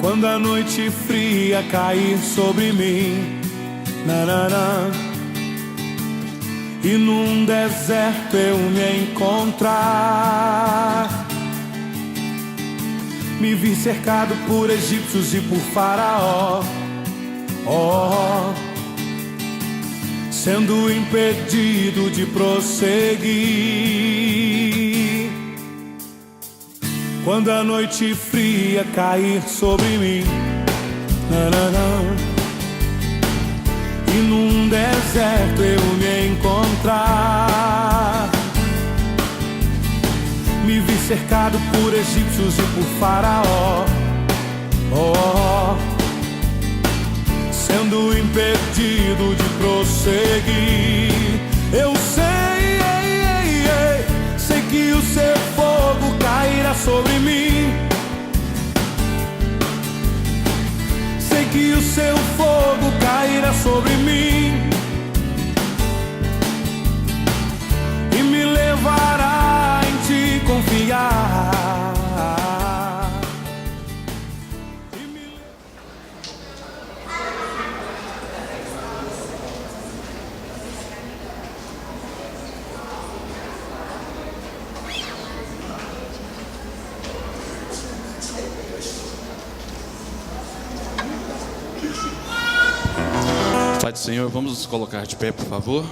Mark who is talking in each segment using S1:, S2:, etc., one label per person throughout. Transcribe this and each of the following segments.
S1: Quando a noite fria cair sobre mim, nananã, e num deserto eu me encontrar, me vi cercado por egípcios e por faraó, sendo impedido de prosseguir. Quando a noite fria cair sobre mim, nananã, e num deserto eu me encontrar, me vi cercado por egípcios e por faraó, sendo impedido de prosseguir. Eu sei, sei que o seu fogo cairá sobre mim. Sei que o seu fogo cairá sobre mim e me levará em te confiar.
S2: Pai do Senhor, vamos nos colocar de pé, por favor.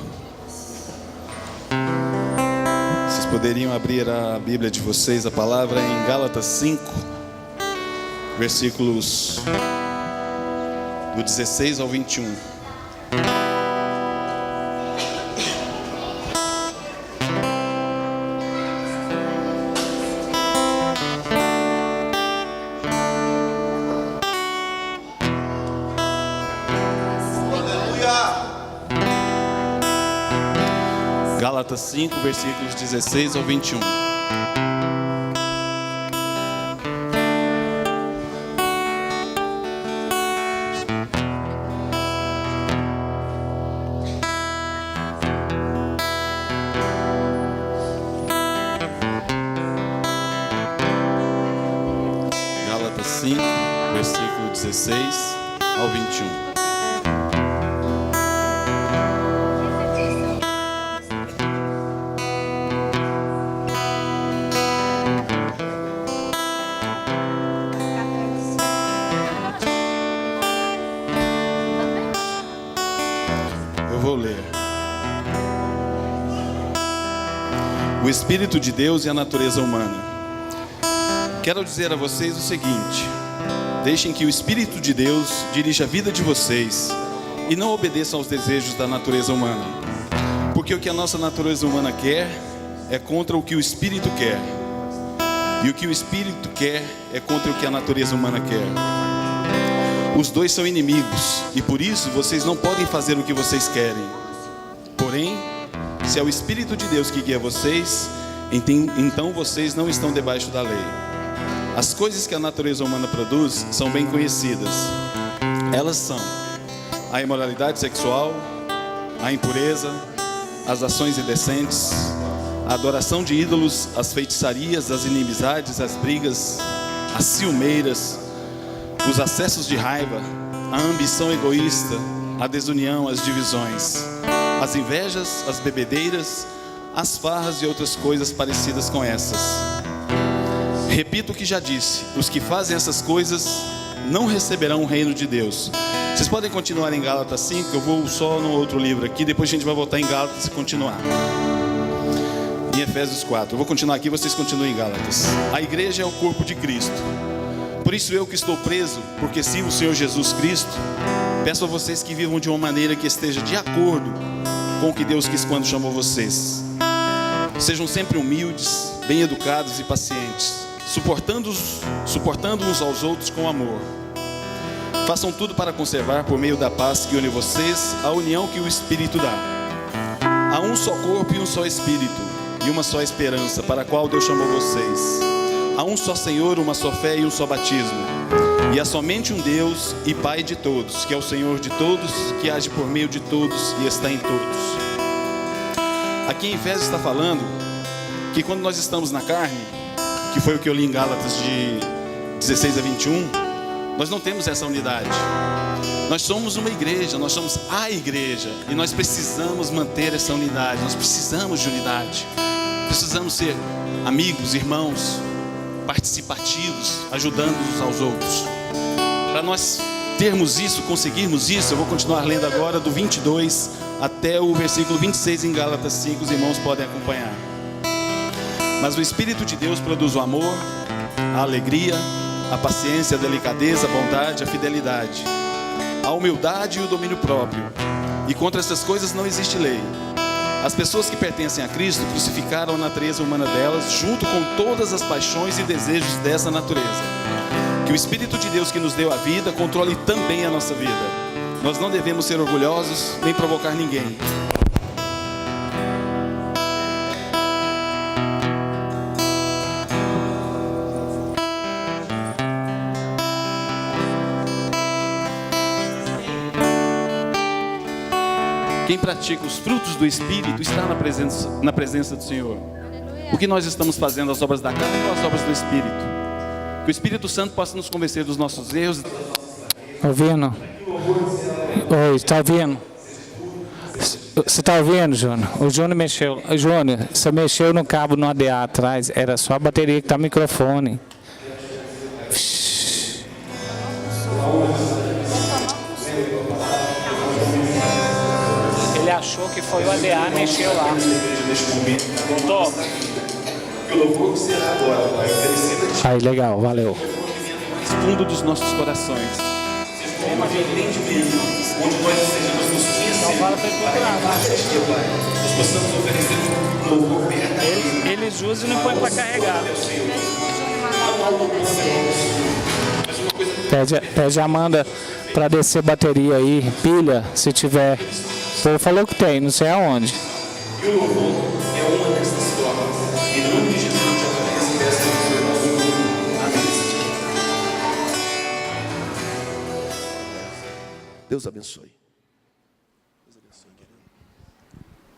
S2: Vocês poderiam abrir a Bíblia de vocês, a palavra em Gálatas 5, versículos do 16 ao 21. Gálatas 5, versículos 16 ao 21. Gálatas 5, versículo 16 ao 21. Vou ler. O Espírito de Deus e a natureza humana. Quero dizer a vocês o seguinte: deixem que o Espírito de Deus dirija a vida de vocês e não obedeçam aos desejos da natureza humana, porque o que a nossa natureza humana quer é contra o que o Espírito quer, e o que o Espírito quer é contra o que a natureza humana quer. Os dois são inimigos e por isso vocês não podem fazer o que vocês querem. Porém, se é o Espírito de Deus que guia vocês, então vocês não estão debaixo da lei. As coisas que a natureza humana produz são bem conhecidas. Elas são a imoralidade sexual, a impureza, as ações indecentes, a adoração de ídolos, as feitiçarias, as inimizades, as brigas, as ciumeiras, os acessos de raiva, a ambição egoísta, a desunião, as divisões, as invejas, as bebedeiras, as farras e outras coisas parecidas com essas. Repito o que já disse: os que fazem essas coisas não receberão o reino de Deus. Vocês podem continuar em Gálatas 5, eu vou só no outro livro aqui, depois a gente vai voltar em Gálatas e continuar. Em Efésios 4, eu vou continuar aqui, vocês continuem em Gálatas. A igreja é o corpo de Cristo. Por isso eu que estou preso, porque sigo o Senhor Jesus Cristo, peço a vocês que vivam de uma maneira que esteja de acordo com o que Deus quis quando chamou vocês. Sejam sempre humildes, bem educados e pacientes, suportando uns aos outros com amor. Façam tudo para conservar, por meio da paz que une vocês, a união que o Espírito dá. Há um só corpo e um só Espírito, e uma só esperança, para a qual Deus chamou vocês. Há um só Senhor, uma só fé e um só batismo. E há somente um Deus e Pai de todos, que é o Senhor de todos, que age por meio de todos e está em todos. Aqui em Efésios está falando que quando nós estamos na carne, que foi o que eu li em Gálatas de 16 a 21, Nós não temos essa unidade. Nós somos uma igreja, nós somos a igreja, e nós precisamos manter essa unidade. Nós precisamos de unidade. Precisamos ser amigos, irmãos, participativos, ajudando uns aos outros. Para nós termos isso, conseguirmos isso, eu vou continuar lendo agora do 22 até o versículo 26 em Gálatas 5, os irmãos podem acompanhar. Mas o Espírito de Deus produz o amor, a alegria, a paciência, a delicadeza, a bondade, a fidelidade, a humildade e o domínio próprio. E contra essas coisas não existe lei. As pessoas que pertencem a Cristo crucificaram a natureza humana delas, junto com todas as paixões e desejos dessa natureza. Que o Espírito de Deus que nos deu a vida controle também a nossa vida. Nós não devemos ser orgulhosos nem provocar ninguém. Quem pratica os frutos do Espírito está na presença do Senhor. O que nós estamos fazendo, as obras da carne ou as obras do Espírito? Que o Espírito Santo possa nos convencer dos nossos erros.
S3: Ouvindo? Oi, está ouvindo? Você está ouvindo, Júnior? O Júnior mexeu. Júnior, você mexeu no cabo no ADA atrás. Era só a bateria que está no microfone. Ele achou que foi o ADA, mexeu lá. Voltou? Aí, legal, valeu.
S2: Fundo dos nossos corações. Onde nós sejamos nos conhecer.
S3: Eles usam e não põem para carregar. Pede a Amanda para descer bateria aí, pilha, se tiver. O povo falou que tem, não sei aonde.
S2: E o louvor é uma dessas formas. Em nome de Jesus, eu te agradeço e peço que o nosso mundo. Amém.
S4: Deus abençoe. Deus abençoe, querido.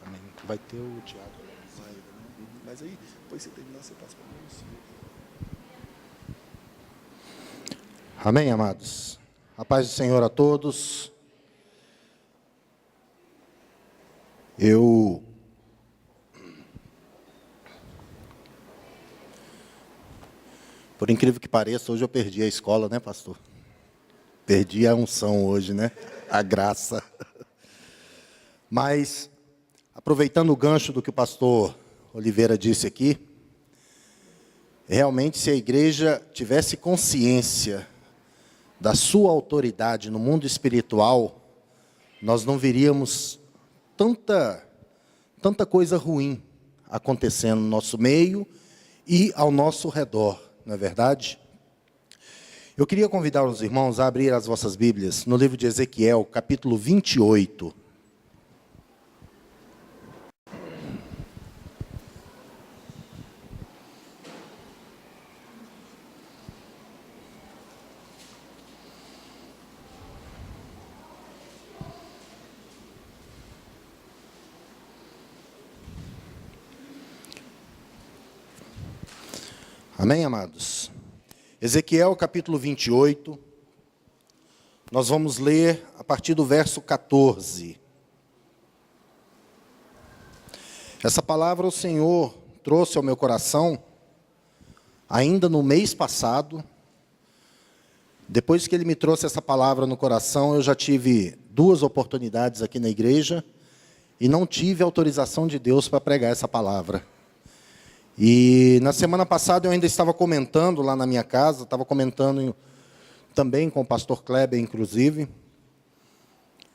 S4: Amém. Vai ter o Tiago. Vai, né? Mas aí, depois você terminar, você passa para mim. Amém, amados. A paz do Senhor a todos. Por incrível que pareça, hoje eu perdi a escola, né, pastor? Perdi a unção hoje, né? A graça. Mas, aproveitando o gancho do que o pastor Oliveira disse aqui, realmente, se a igreja tivesse consciência da sua autoridade no mundo espiritual, nós não veríamos tanta coisa ruim acontecendo no nosso meio e ao nosso redor, não é verdade? Eu queria convidar os irmãos a abrir as vossas Bíblias no livro de Ezequiel, capítulo 28. Amém, amados? Ezequiel, capítulo 28, nós vamos ler a partir do verso 14. Essa palavra o Senhor trouxe ao meu coração, ainda no mês passado. Depois que Ele me trouxe essa palavra no coração, eu já tive 2 oportunidades aqui na igreja, e não tive autorização de Deus para pregar essa palavra. E na semana passada eu ainda estava comentando lá na minha casa, estava comentando também com o pastor Kleber, inclusive.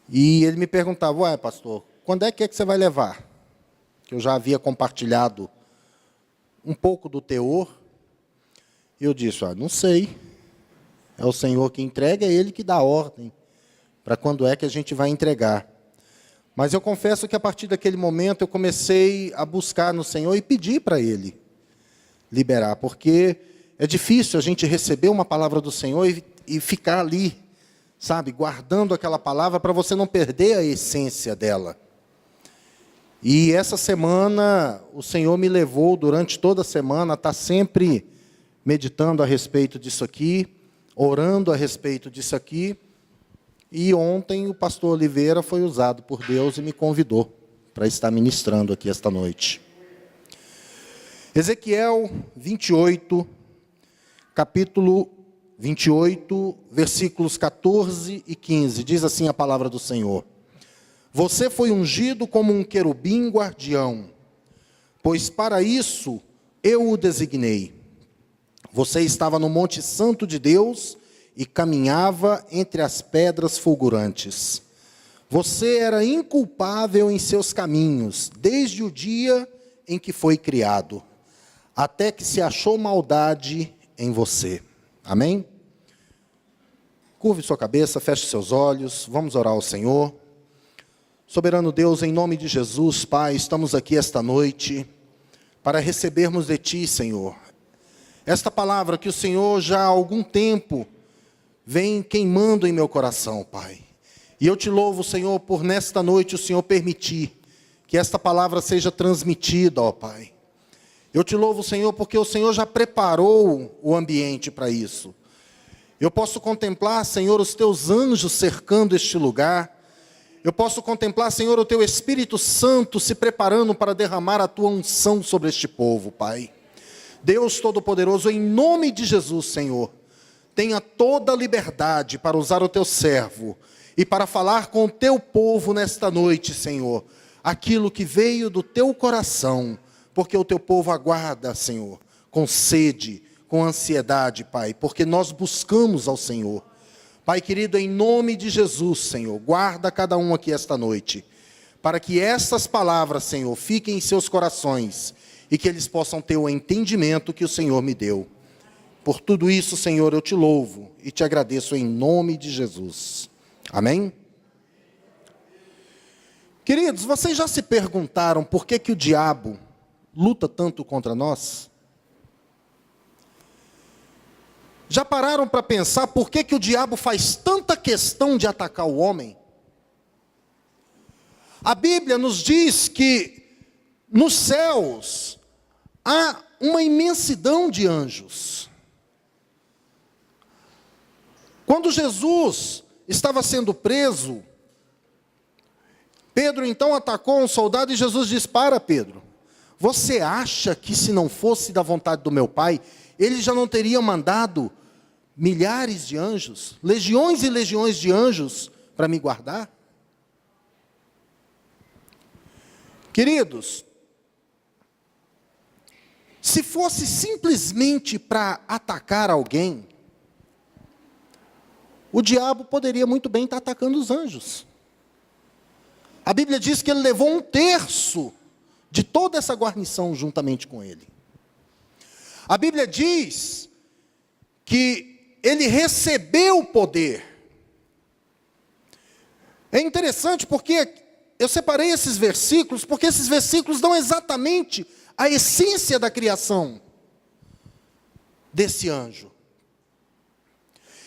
S4: E ele me perguntava, ué, pastor, quando é que você vai levar? Que eu já havia compartilhado um pouco do teor. E eu disse, não sei. É o Senhor que entrega, é Ele que dá ordem para quando é que a gente vai entregar. Mas eu confesso que a partir daquele momento eu comecei a buscar no Senhor e pedir para Ele liberar, porque é difícil a gente receber uma palavra do Senhor e ficar ali, sabe, guardando aquela palavra para você não perder a essência dela. E essa semana o Senhor me levou durante toda a semana a estar sempre meditando a respeito disso aqui, orando a respeito disso aqui, e ontem o pastor Oliveira foi usado por Deus e me convidou para estar ministrando aqui esta noite. Ezequiel 28, capítulo 28, versículos 14 e 15, diz assim a palavra do Senhor: Você foi ungido como um querubim guardião, pois para isso eu o designei. Você estava no Monte Santo de Deus e caminhava entre as pedras fulgurantes. Você era inculpável em seus caminhos, desde o dia em que foi criado, até que se achou maldade em você. Amém? Curve sua cabeça, feche seus olhos, vamos orar ao Senhor. Soberano Deus, em nome de Jesus, Pai, estamos aqui esta noite para recebermos de Ti, Senhor, esta palavra que o Senhor já há algum tempo vem queimando em meu coração, Pai. E eu te louvo, Senhor, por nesta noite o Senhor permitir que esta palavra seja transmitida, ó Pai. Eu te louvo, Senhor, porque o Senhor já preparou o ambiente para isso. Eu posso contemplar, Senhor, os Teus anjos cercando este lugar. Eu posso contemplar, Senhor, o Teu Espírito Santo se preparando para derramar a Tua unção sobre este povo, Pai. Deus Todo-Poderoso, em nome de Jesus, Senhor, tenha toda a liberdade para usar o Teu servo e para falar com o Teu povo nesta noite, Senhor, aquilo que veio do Teu coração, porque o Teu povo aguarda, Senhor, com sede, com ansiedade, Pai, porque nós buscamos ao Senhor. Pai querido, em nome de Jesus, Senhor, guarda cada um aqui esta noite, para que essas palavras, Senhor, fiquem em seus corações e que eles possam ter o entendimento que o Senhor me deu. Por tudo isso, Senhor, eu te louvo e te agradeço em nome de Jesus. Amém? Queridos, vocês já se perguntaram por que o diabo luta tanto contra nós? Já pararam para pensar por que o diabo faz tanta questão de atacar o homem? A Bíblia nos diz que nos céus há uma imensidão de anjos. Quando Jesus estava sendo preso, Pedro então atacou um soldado e Jesus diz: Para, Pedro, você acha que se não fosse da vontade do meu Pai, ele já não teria mandado milhares de anjos, legiões e legiões de anjos para me guardar? Queridos, se fosse simplesmente para atacar alguém, o diabo poderia muito bem estar atacando os anjos. A Bíblia diz que ele levou 1/3 de toda essa guarnição juntamente com ele. A Bíblia diz que ele recebeu poder. É interessante porque eu separei esses versículos, porque esses versículos dão exatamente a essência da criação desse anjo.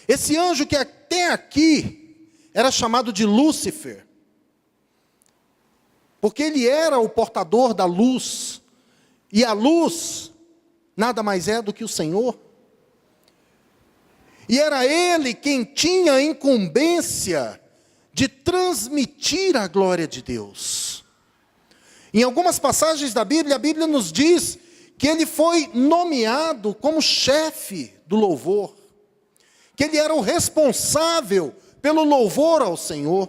S4: Esse anjo que até aqui era chamado de Lúcifer, porque ele era o portador da luz, e a luz nada mais é do que o Senhor. E era ele quem tinha a incumbência de transmitir a glória de Deus. Em algumas passagens da Bíblia, a Bíblia nos diz que ele foi nomeado como chefe do louvor, que ele era o responsável pelo louvor ao Senhor.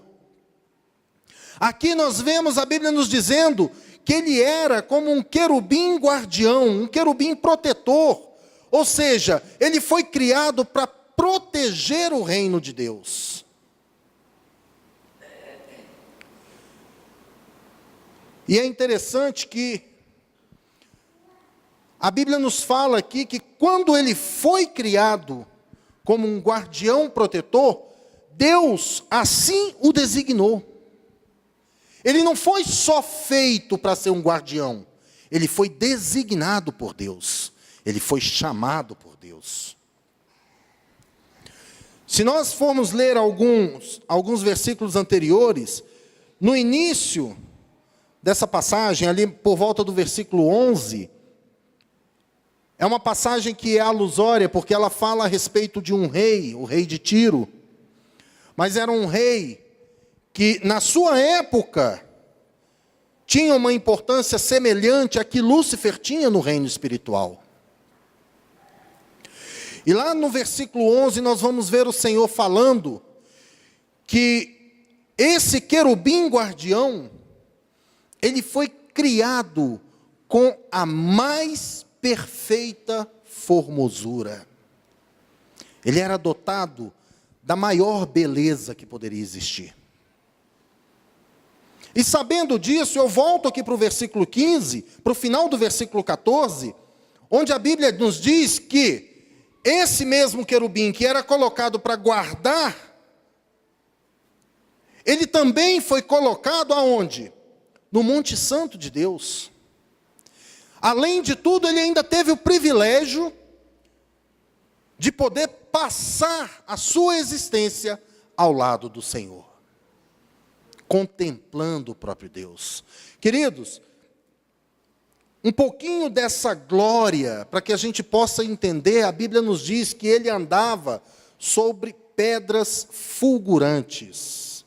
S4: Aqui nós vemos a Bíblia nos dizendo que ele era como um querubim guardião, um querubim protetor, ou seja, ele foi criado para proteger o reino de Deus. E é interessante que a Bíblia nos fala aqui que quando ele foi criado como um guardião protetor, Deus assim o designou. Ele não foi só feito para ser um guardião, ele foi designado por Deus, ele foi chamado por Deus. Se nós formos ler alguns versículos anteriores, no início dessa passagem, ali por volta do versículo 11, É uma passagem que é alusória, porque ela fala a respeito de um rei, o rei de Tiro. Mas era um rei que, na sua época, tinha uma importância semelhante à que Lúcifer tinha no reino espiritual. E lá no versículo 11, nós vamos ver o Senhor falando que esse querubim guardião, ele foi criado com a mais perfeita formosura. Ele era dotado da maior beleza que poderia existir. E sabendo disso, eu volto aqui para o versículo 15, para o final do versículo 14, onde a Bíblia nos diz que esse mesmo querubim que era colocado para guardar, ele também foi colocado aonde? No Monte Santo de Deus. Além de tudo, ele ainda teve o privilégio de poder passar a sua existência ao lado do Senhor, contemplando o próprio Deus. Queridos, um pouquinho dessa glória, para que a gente possa entender, a Bíblia nos diz que ele andava sobre pedras fulgurantes.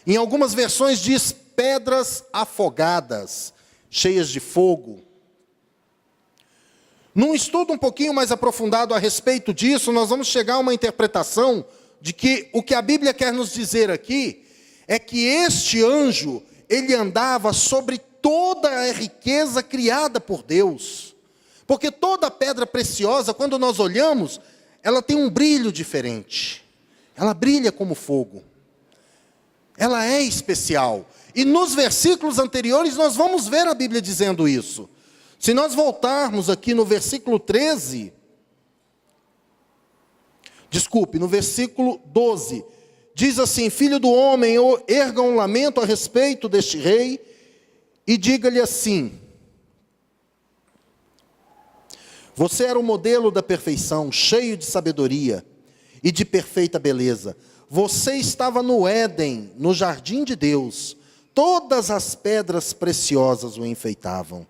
S4: Em algumas versões diz pedras afogadas, cheias de fogo. Num estudo um pouquinho mais aprofundado a respeito disso, nós vamos chegar a uma interpretação de que o que a Bíblia quer nos dizer aqui é que este anjo, ele andava sobre toda a riqueza criada por Deus. Porque toda pedra preciosa, quando nós olhamos, ela tem um brilho diferente. Ela brilha como fogo. Ela é especial. E nos versículos anteriores nós vamos ver a Bíblia dizendo isso. Se nós voltarmos aqui no versículo 13, no versículo 12, diz assim: filho do homem, erga um lamento a respeito deste rei, e diga-lhe assim: você era o modelo da perfeição, cheio de sabedoria e de perfeita beleza. Você estava no Éden, no jardim de Deus. Todas as pedras preciosas o enfeitavam.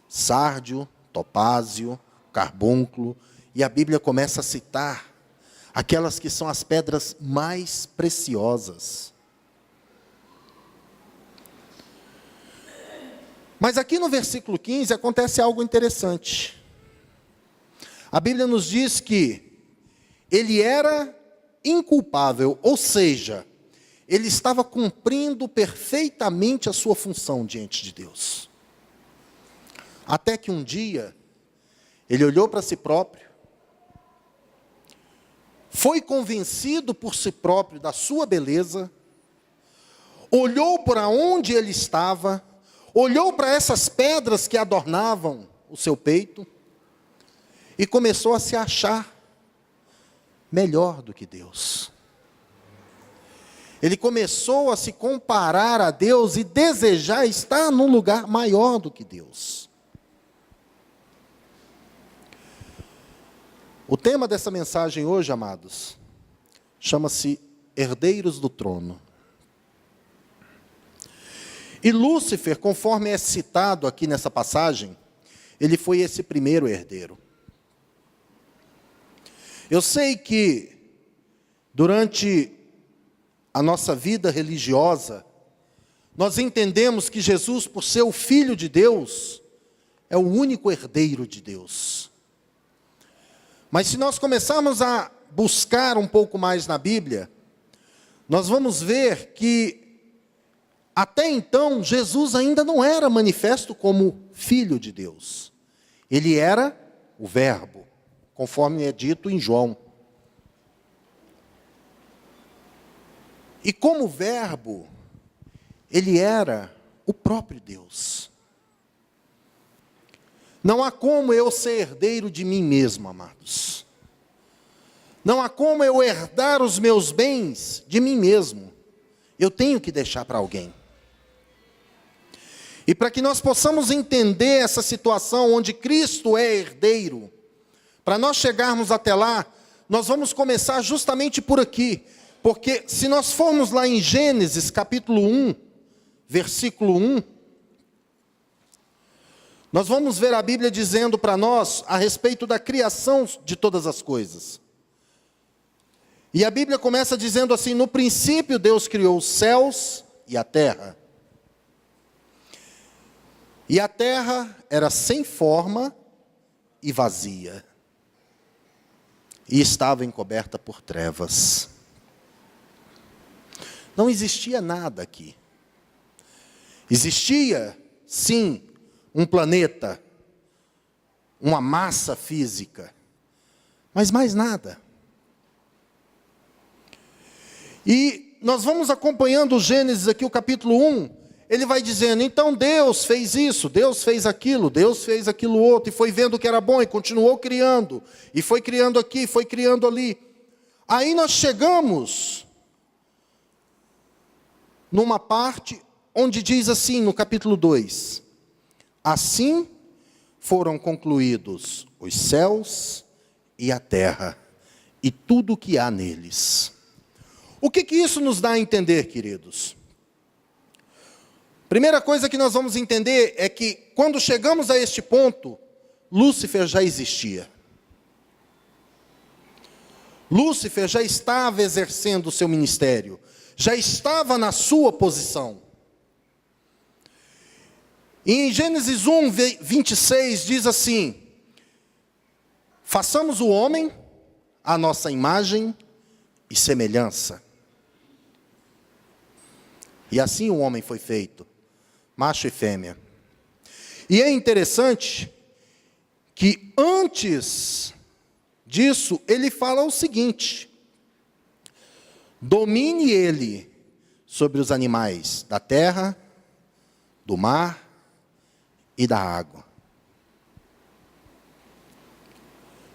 S4: Sárdio, topázio, carbúnculo, e a Bíblia começa a citar aquelas que são as pedras mais preciosas. Mas aqui no versículo 15 acontece algo interessante. A Bíblia nos diz que ele era inculpável, ou seja, ele estava cumprindo perfeitamente a sua função diante de Deus. Até que um dia, ele olhou para si próprio, foi convencido por si próprio da sua beleza, olhou para onde ele estava, olhou para essas pedras que adornavam o seu peito, e começou a se achar melhor do que Deus. Ele começou a se comparar a Deus e desejar estar num lugar maior do que Deus. O tema dessa mensagem hoje, amados, chama-se Herdeiros do Trono. E Lúcifer, conforme é citado aqui nessa passagem, ele foi esse primeiro herdeiro. Eu sei que, durante a nossa vida religiosa, nós entendemos que Jesus, por ser o Filho de Deus, é o único herdeiro de Deus. Mas se nós começarmos a buscar um pouco mais na Bíblia, nós vamos ver que, até então, Jesus ainda não era manifesto como Filho de Deus. Ele era o Verbo, conforme é dito em João. E como Verbo, ele era o próprio Deus. Não há como eu ser herdeiro de mim mesmo, amados. Não há como eu herdar os meus bens de mim mesmo. Eu tenho que deixar para alguém. E para que nós possamos entender essa situação onde Cristo é herdeiro, para nós chegarmos até lá, nós vamos começar justamente por aqui. Porque se nós formos lá em Gênesis capítulo 1, versículo 1, nós vamos ver a Bíblia dizendo para nós a respeito da criação de todas as coisas. E a Bíblia começa dizendo assim: no princípio Deus criou os céus e a terra. E a terra era sem forma e vazia, e estava encoberta por trevas. Não existia nada aqui. Existia, sim, um planeta, uma massa física, mas mais nada. E nós vamos acompanhando o Gênesis aqui, o capítulo 1, ele vai dizendo: então Deus fez isso, Deus fez aquilo outro, e foi vendo que era bom, e continuou criando, e foi criando aqui, foi criando ali. Aí nós chegamos numa parte onde diz assim, no capítulo 2, assim foram concluídos os céus e a terra, e tudo o que há neles. O que isso nos dá a entender, queridos? Primeira coisa que nós vamos entender é que, quando chegamos a este ponto, Lúcifer já existia. Lúcifer já estava exercendo o seu ministério, já estava na sua posição. E em Gênesis 1, 26, diz assim: façamos o homem à nossa imagem e semelhança. E assim o homem foi feito, macho e fêmea. E é interessante que antes disso, ele fala o seguinte: domine ele sobre os animais da terra, do mar e da água.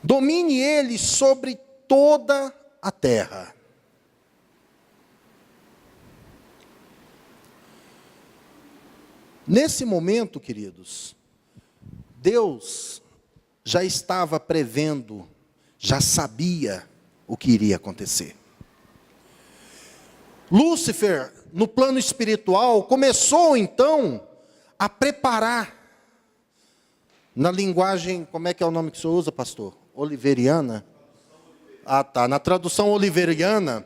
S4: Domine ele sobre toda a terra. Nesse momento, queridos, Deus já estava prevendo, já sabia o que iria acontecer. Lúcifer, no plano espiritual, começou então a preparar, na linguagem, como é que é o nome que o senhor usa, pastor? Oliveriana? Ah, tá, na tradução oliveriana,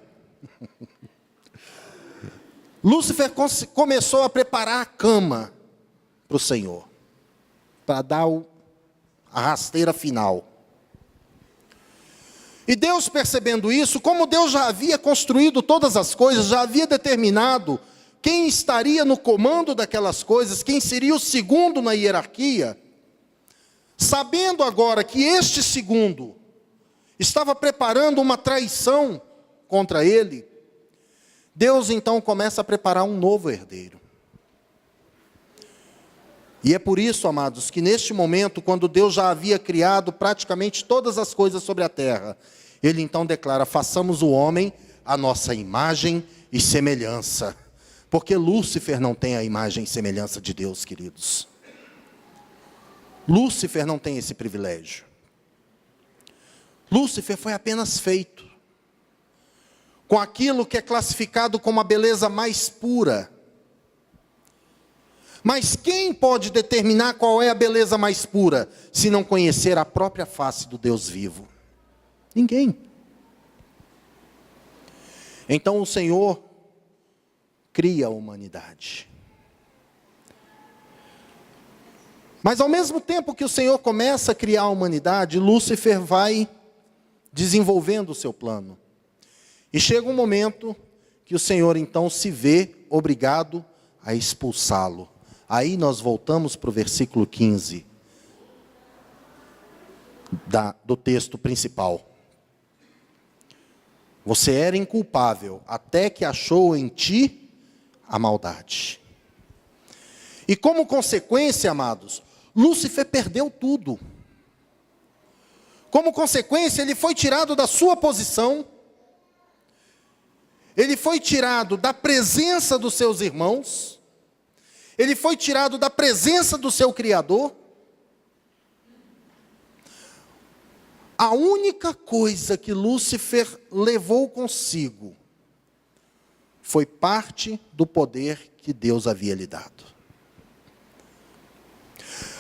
S4: Lúcifer começou a preparar a cama para o Senhor, para dar a rasteira final. E Deus, percebendo isso, como Deus já havia construído todas as coisas, já havia determinado quem estaria no comando daquelas coisas, quem seria o segundo na hierarquia, sabendo agora que este segundo estava preparando uma traição contra ele, Deus então começa a preparar um novo herdeiro. E é por isso, amados, que neste momento, quando Deus já havia criado praticamente todas as coisas sobre a terra, Ele então declara: façamos o homem à nossa imagem e semelhança. Porque Lúcifer não tem a imagem e semelhança de Deus, queridos. Lúcifer não tem esse privilégio. Lúcifer foi apenas feito com aquilo que é classificado como a beleza mais pura. Mas quem pode determinar qual é a beleza mais pura, se não conhecer a própria face do Deus vivo? Ninguém. Então o Senhor cria a humanidade. Mas ao mesmo tempo que o Senhor começa a criar a humanidade, Lúcifer vai desenvolvendo o seu plano. E chega um momento que o Senhor então se vê obrigado a expulsá-lo. Aí nós voltamos para o versículo 15 do texto principal. Você era inculpável até que achou em ti a maldade. E como consequência, amados, Lúcifer perdeu tudo. Como consequência, ele foi tirado da sua posição. Ele foi tirado da presença dos seus irmãos. Ele foi tirado da presença do seu Criador. A única coisa que Lúcifer levou consigo foi parte do poder que Deus havia lhe dado.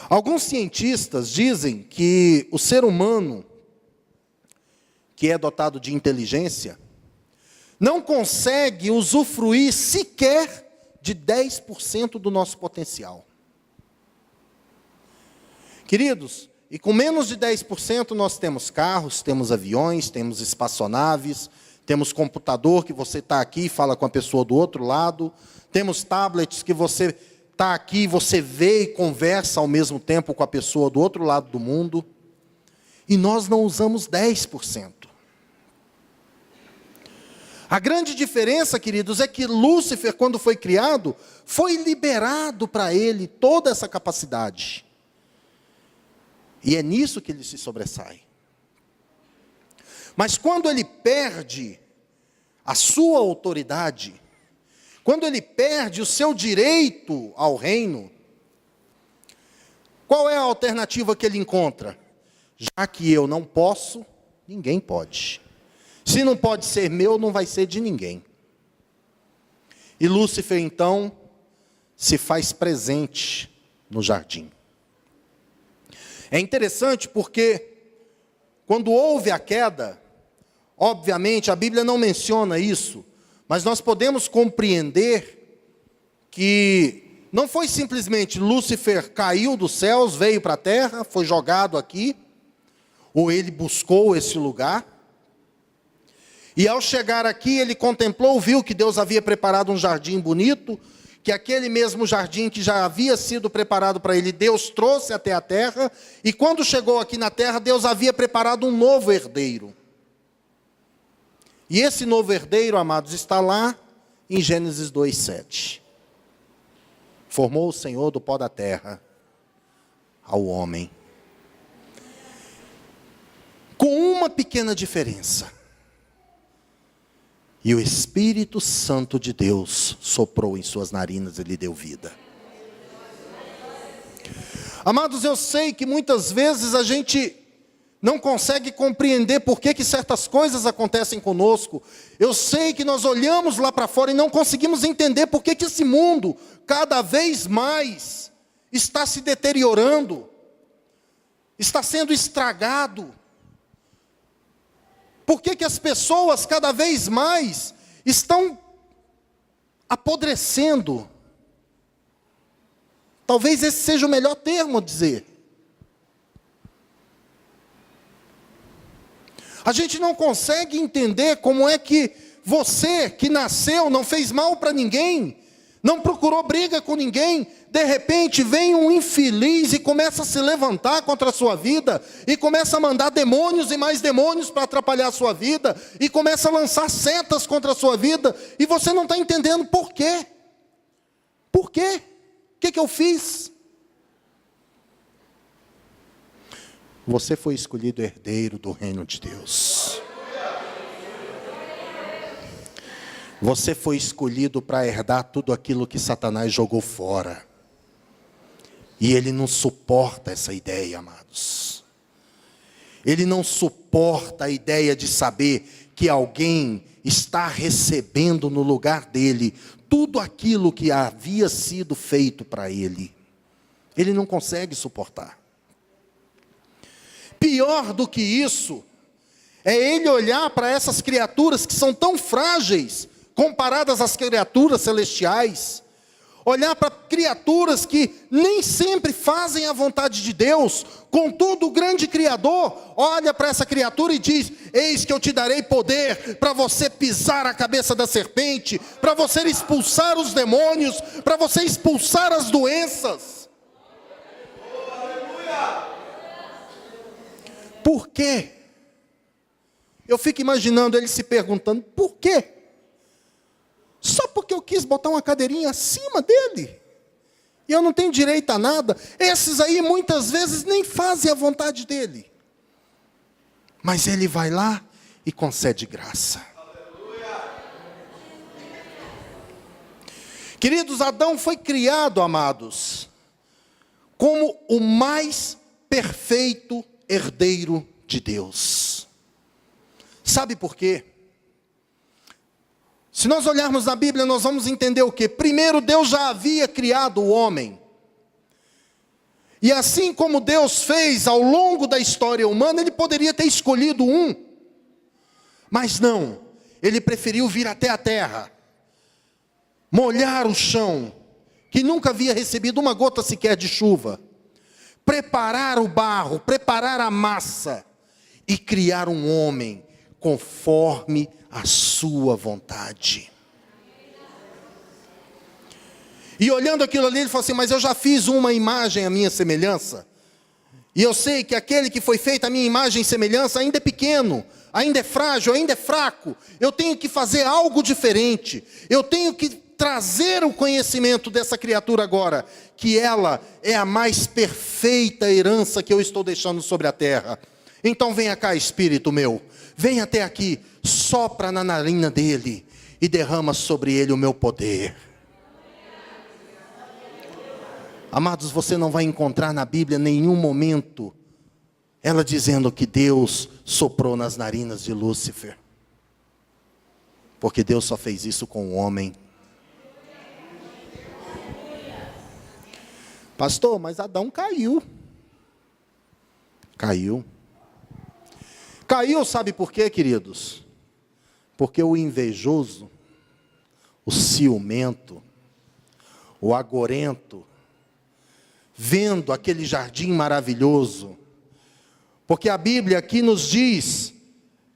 S4: Alguns cientistas dizem que o ser humano, que é dotado de inteligência, não consegue usufruir sequer de 10% do nosso potencial. Queridos, e com menos de 10% nós temos carros, temos aviões, temos espaçonaves, temos computador que você está aqui e fala com a pessoa do outro lado, temos tablets que você está aqui e você vê e conversa ao mesmo tempo com a pessoa do outro lado do mundo, e nós não usamos 10%. A grande diferença, queridos, é que Lúcifer, quando foi criado, foi liberado para ele toda essa capacidade. E é nisso que ele se sobressai. Mas quando ele perde a sua autoridade, quando ele perde o seu direito ao reino, qual é a alternativa que ele encontra? Já que eu não posso, ninguém pode. Se não pode ser meu, não vai ser de ninguém. E Lúcifer, então, se faz presente no jardim. É interessante porque, quando houve a queda, obviamente a Bíblia não menciona isso, mas nós podemos compreender que não foi simplesmente Lúcifer caiu dos céus, veio para a terra, foi jogado aqui, ou ele buscou esse lugar. E ao chegar aqui, ele contemplou, viu que Deus havia preparado um jardim bonito, que aquele mesmo jardim que já havia sido preparado para ele, Deus trouxe até a terra, e quando chegou aqui na terra, Deus havia preparado um novo herdeiro. E esse novo herdeiro, amados, está lá em Gênesis 2:7. Formou o Senhor do pó da terra ao homem. Com uma pequena diferença. E o Espírito Santo de Deus soprou em suas narinas e lhe deu vida. Amados, eu sei que muitas vezes a gente não consegue compreender por que certas coisas acontecem conosco. Eu sei que nós olhamos lá para fora e não conseguimos entender por que esse mundo cada vez mais está se deteriorando, está sendo estragado. Por que as pessoas cada vez mais estão apodrecendo? Talvez esse seja o melhor termo a dizer. A gente não consegue entender como é que você que nasceu, não fez mal para ninguém, não procurou briga com ninguém, de repente vem um infeliz e começa a se levantar contra a sua vida, e começa a mandar demônios e mais demônios para atrapalhar a sua vida, e começa a lançar setas contra a sua vida, e você não está entendendo por quê. Por quê? O que eu fiz? Você foi escolhido herdeiro do reino de Deus. Você foi escolhido para herdar tudo aquilo que Satanás jogou fora. E ele não suporta essa ideia, amados. Ele não suporta a ideia de saber que alguém está recebendo no lugar dele tudo aquilo que havia sido feito para ele. Ele não consegue suportar. Pior do que isso, é ele olhar para essas criaturas que são tão frágeis, comparadas às criaturas celestiais, olhar para criaturas que nem sempre fazem a vontade de Deus, contudo o grande Criador olha para essa criatura e diz: eis que eu te darei poder para você pisar a cabeça da serpente, para você expulsar os demônios, para você expulsar as doenças. Por quê? Eu fico imaginando ele se perguntando, por quê? Só porque eu quis botar uma cadeirinha acima dele, e eu não tenho direito a nada. Esses aí muitas vezes nem fazem a vontade dele, mas ele vai lá e concede graça. Queridos, Adão foi criado, amados, como o mais perfeito herdeiro de Deus. Sabe por quê? Se nós olharmos na Bíblia, nós vamos entender o quê? Primeiro, Deus já havia criado o homem. E assim como Deus fez ao longo da história humana, Ele poderia ter escolhido um. Mas não, Ele preferiu vir até a terra, molhar o chão, que nunca havia recebido uma gota sequer de chuva, preparar o barro, preparar a massa e criar um homem conforme a sua vontade. E olhando aquilo ali, ele falou assim: mas eu já fiz uma imagem à minha semelhança, e eu sei que aquele que foi feito à minha imagem e semelhança ainda é pequeno, ainda é frágil, ainda é fraco. Eu tenho que fazer algo diferente, eu tenho que trazer o conhecimento dessa criatura agora, que ela é a mais perfeita herança que eu estou deixando sobre a terra. Então venha cá, Espírito meu, vem até aqui, sopra na narina dele e derrama sobre ele o meu poder. Amados, você não vai encontrar na Bíblia nenhum momento ela dizendo que Deus soprou nas narinas de Lúcifer, porque Deus só fez isso com o homem. Pastor, mas Adão caiu. Caiu, sabe por quê, queridos? Porque o invejoso, o ciumento, o agorento, vendo aquele jardim maravilhoso, porque a Bíblia aqui nos diz,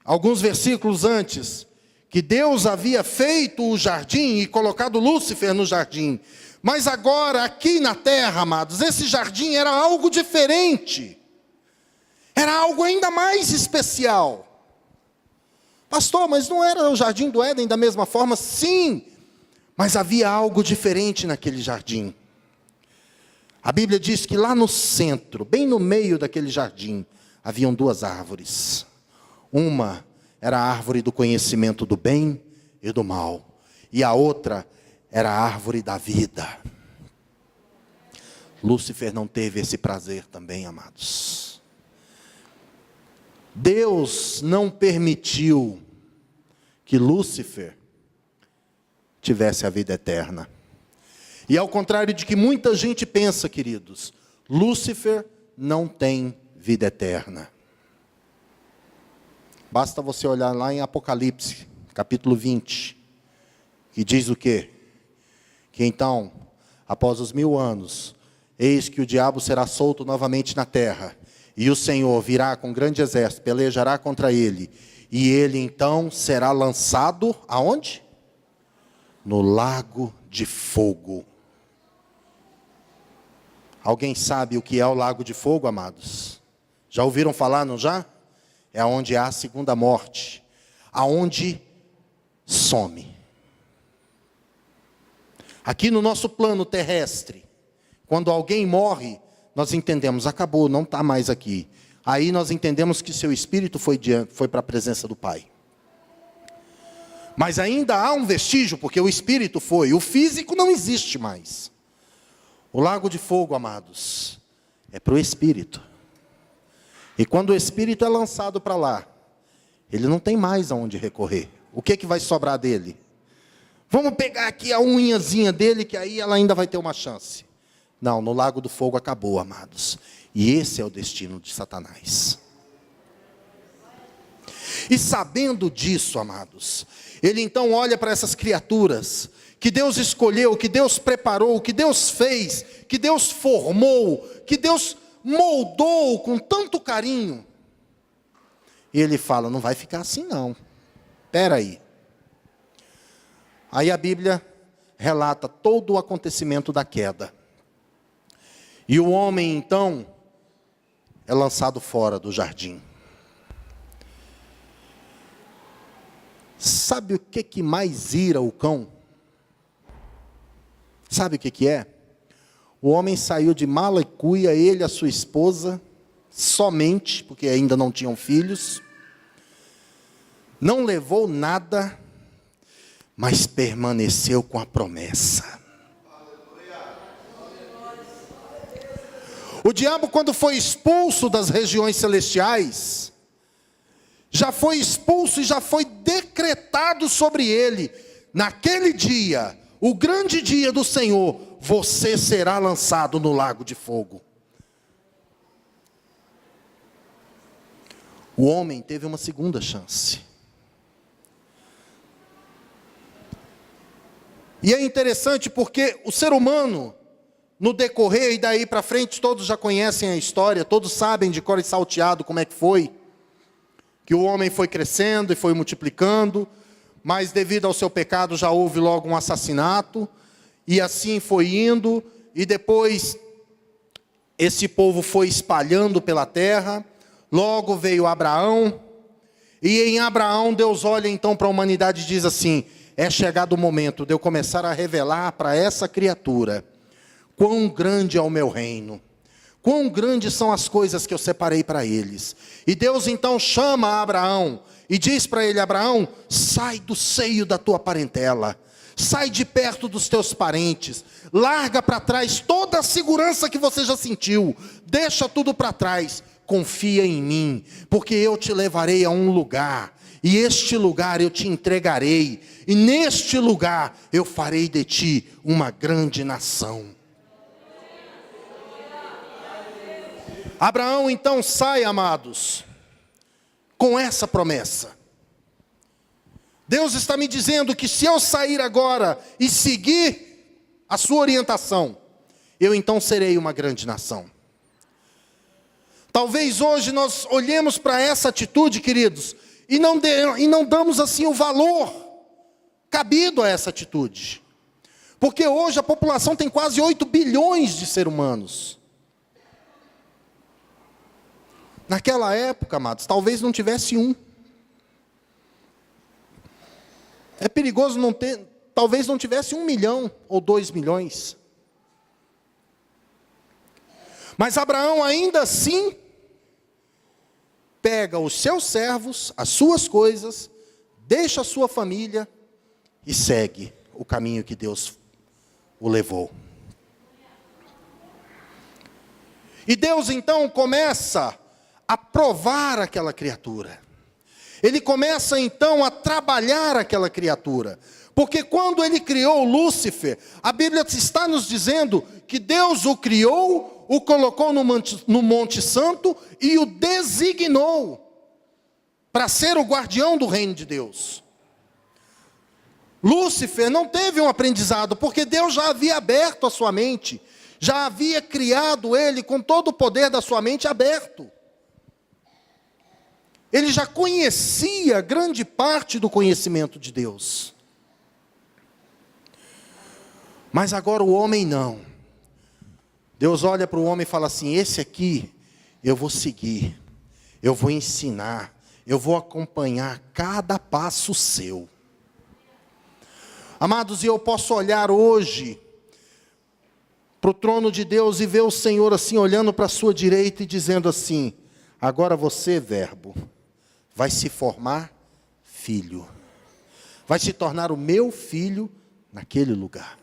S4: alguns versículos antes, que Deus havia feito o jardim e colocado Lúcifer no jardim, mas agora aqui na terra, amados, esse jardim era algo diferente, era algo ainda mais especial. Pastor, mas não era o jardim do Éden da mesma forma? Sim, mas havia algo diferente naquele jardim. A Bíblia diz que lá no centro, bem no meio daquele jardim, haviam duas árvores. Uma era a árvore do conhecimento do bem e do mal, e a outra era a árvore da vida. Lúcifer não teve esse prazer também, amados. Deus não permitiu que Lúcifer tivesse a vida eterna. E ao contrário de que muita gente pensa, queridos, Lúcifer não tem vida eterna. Basta você olhar lá em Apocalipse, capítulo 20, que diz o quê? Que então, após os 1000 anos, eis que o diabo será solto novamente na terra, e o Senhor virá com grande exército, pelejará contra ele, e ele então será lançado, aonde? No lago de fogo. Alguém sabe o que é o lago de fogo, amados? Já ouviram falar, não já? É onde há a segunda morte, aonde some. Aqui no nosso plano terrestre, quando alguém morre, nós entendemos, acabou, não está mais aqui. Aí nós entendemos que seu espírito foi para a presença do Pai. Mas ainda há um vestígio, porque o espírito foi, o físico não existe mais. O lago de fogo, amados, é para o espírito. E quando o espírito é lançado para lá, ele não tem mais aonde recorrer. O que vai sobrar dele? Vamos pegar aqui a unhazinha dele, que aí ela ainda vai ter uma chance. Não, no lago do fogo acabou, amados. E esse é o destino de Satanás. E sabendo disso, amados, ele então olha para essas criaturas que Deus escolheu, que Deus preparou, que Deus fez, que Deus formou, que Deus moldou com tanto carinho. E ele fala, não vai ficar assim não. Espera aí. Aí a Bíblia relata todo o acontecimento da queda. E o homem então é lançado fora do jardim. Sabe o que mais ira o cão? Sabe o que é? O homem saiu de mala e cuia, ele e a sua esposa, somente, porque ainda não tinham filhos, não levou nada, mas permaneceu com a promessa. O diabo, quando foi expulso das regiões celestiais, já foi expulso e já foi decretado sobre ele, naquele dia, o grande dia do Senhor, você será lançado no lago de fogo. O homem teve uma segunda chance. E é interessante porque o ser humano, no decorrer e daí para frente, todos já conhecem a história, todos sabem de cor e salteado como é que foi. Que o homem foi crescendo e foi multiplicando, mas devido ao seu pecado já houve logo um assassinato, e assim foi indo, e depois esse povo foi espalhando pela terra, logo veio Abraão, e em Abraão Deus olha então para a humanidade e diz assim: é chegado o momento de eu começar a revelar para essa criatura quão grande é o meu reino, quão grandes são as coisas que eu separei para eles. E Deus então chama Abraão e diz para ele: Abraão, sai do seio da tua parentela, sai de perto dos teus parentes, larga para trás toda a segurança que você já sentiu, deixa tudo para trás, confia em mim, porque eu te levarei a um lugar, e este lugar eu te entregarei, e neste lugar eu farei de ti uma grande nação. Abraão então sai, amados, com essa promessa. Deus está me dizendo que se eu sair agora e seguir a sua orientação, eu então serei uma grande nação. Talvez hoje nós olhemos para essa atitude, queridos, e não damos assim o valor cabido a essa atitude. Porque hoje a população tem quase 8 bilhões de seres humanos. Naquela época, amados, talvez não tivesse um. É perigoso não ter, talvez não tivesse 1 milhão ou 2 milhões. Mas Abraão ainda assim pega os seus servos, as suas coisas, deixa a sua família e segue o caminho que Deus o levou. E Deus então começa a provar aquela criatura. Ele começa então a trabalhar aquela criatura. Porque quando ele criou Lúcifer, a Bíblia está nos dizendo que Deus o criou, o colocou no Monte Santo e o designou para ser o guardião do reino de Deus. Lúcifer não teve um aprendizado, porque Deus já havia aberto a sua mente, já havia criado ele com todo o poder da sua mente aberto. Ele já conhecia grande parte do conhecimento de Deus. Mas agora o homem não. Deus olha para o homem e fala assim: esse aqui eu vou seguir, eu vou ensinar, eu vou acompanhar cada passo seu. Amados, e eu posso olhar hoje para o trono de Deus e ver o Senhor assim olhando para a sua direita e dizendo assim: agora você, verbo, vai se formar filho, vai se tornar o meu filho naquele lugar.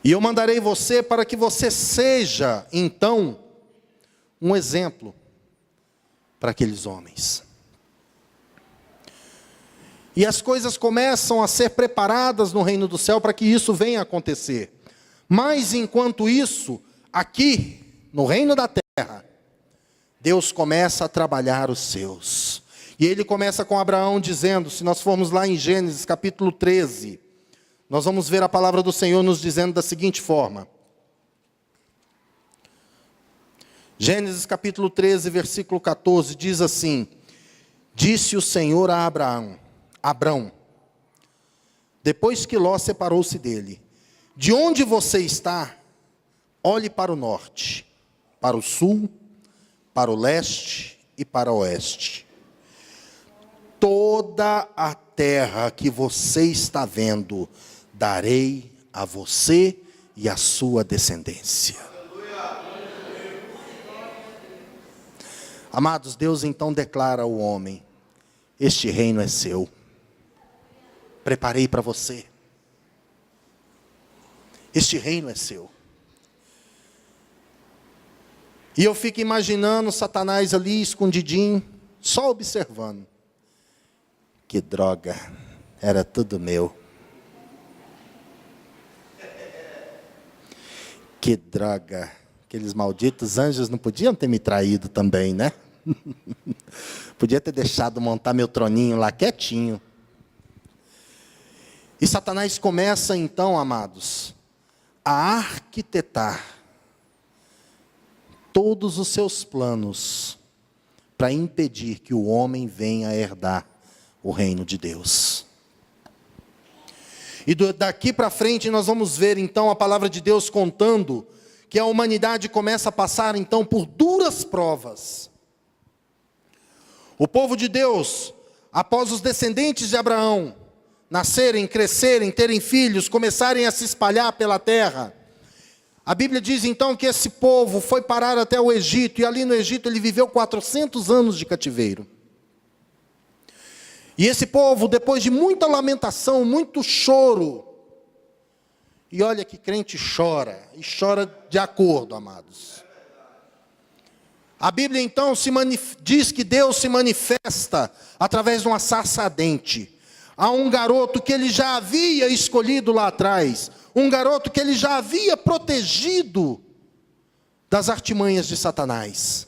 S4: E eu mandarei você para que você seja, então, um exemplo para aqueles homens. E as coisas começam a ser preparadas no reino do céu para que isso venha a acontecer. Mas, enquanto isso, aqui, no reino da terra, Deus começa a trabalhar os seus. E ele começa com Abraão dizendo, se nós formos lá em Gênesis capítulo 13, nós vamos ver a palavra do Senhor nos dizendo da seguinte forma. Gênesis capítulo 13, versículo 14, diz assim: disse o Senhor a Abrão, depois que Ló separou-se dele: de onde você está, olhe para o norte, para o sul, para o leste e para o oeste. Toda a terra que você está vendo, darei a você e a sua descendência. Amados, Deus então declara ao homem: este reino é seu. Preparei para você. Este reino é seu. E eu fico imaginando Satanás ali escondidinho, só observando. Que droga, era tudo meu. Que droga, Aqueles malditos anjos não podiam ter me traído também, né? Podia ter deixado montar meu troninho lá quietinho. E Satanás começa então, amados, a arquitetar todos os seus planos para impedir que o homem venha a herdar o reino de Deus. E daqui para frente nós vamos ver então a palavra de Deus contando que a humanidade começa a passar então por duras provas. O povo de Deus, após os descendentes de Abraão nascerem, crescerem, terem filhos, começarem a se espalhar pela terra, a Bíblia diz então que esse povo foi parar até o Egito, e ali no Egito ele viveu 400 anos de cativeiro. E esse povo, depois de muita lamentação, muito choro, e olha que crente chora, e chora de acordo, amados. A Bíblia então diz que Deus se manifesta através de uma sarça ardente a um garoto que ele já havia escolhido lá atrás, um garoto que ele já havia protegido das artimanhas de Satanás.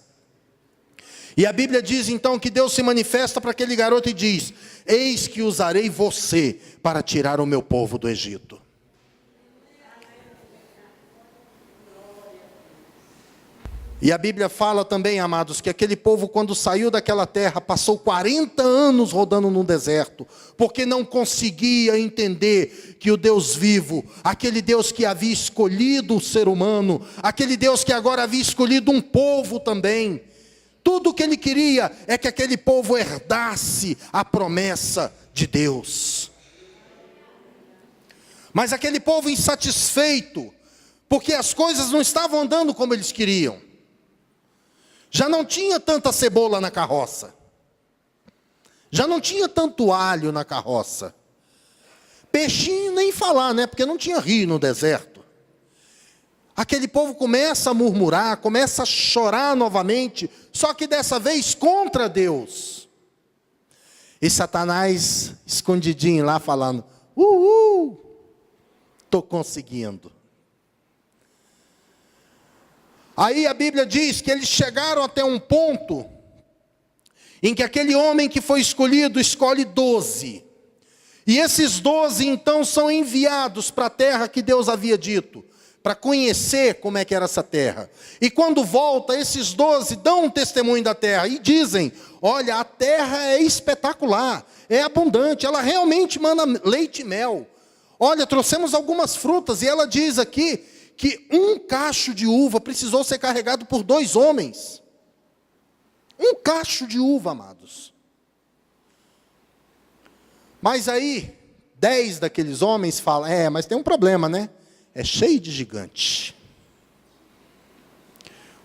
S4: E a Bíblia diz então que Deus se manifesta para aquele garoto e diz: eis que usarei você para tirar o meu povo do Egito. E a Bíblia fala também, amados, que aquele povo, quando saiu daquela terra, passou 40 anos rodando no deserto, porque não conseguia entender que o Deus vivo, aquele Deus que havia escolhido o ser humano, aquele Deus que agora havia escolhido um povo também, tudo o que ele queria é que aquele povo herdasse a promessa de Deus. Mas aquele povo insatisfeito, porque as coisas não estavam andando como eles queriam. Já não tinha tanta cebola na carroça. Já não tinha tanto alho na carroça. Peixinho nem falar, né? Porque não tinha rio no deserto. Aquele povo começa a murmurar, começa a chorar novamente, só que dessa vez contra Deus. E Satanás escondidinho lá falando: estou conseguindo. Aí a Bíblia diz que eles chegaram até um ponto em que aquele homem que foi escolhido escolhe 12. E esses 12 então são enviados para a terra que Deus havia dito, para conhecer como é que era essa terra. E quando volta, esses 12 dão um testemunho da terra e dizem: olha, a terra é espetacular, é abundante, ela realmente manda leite e mel. Olha, trouxemos algumas frutas, e ela diz aqui que um cacho de uva precisou ser carregado por 2 homens. Um cacho de uva, amados. Mas aí, 10 daqueles homens falam: mas tem um problema, né? É cheio de gigante.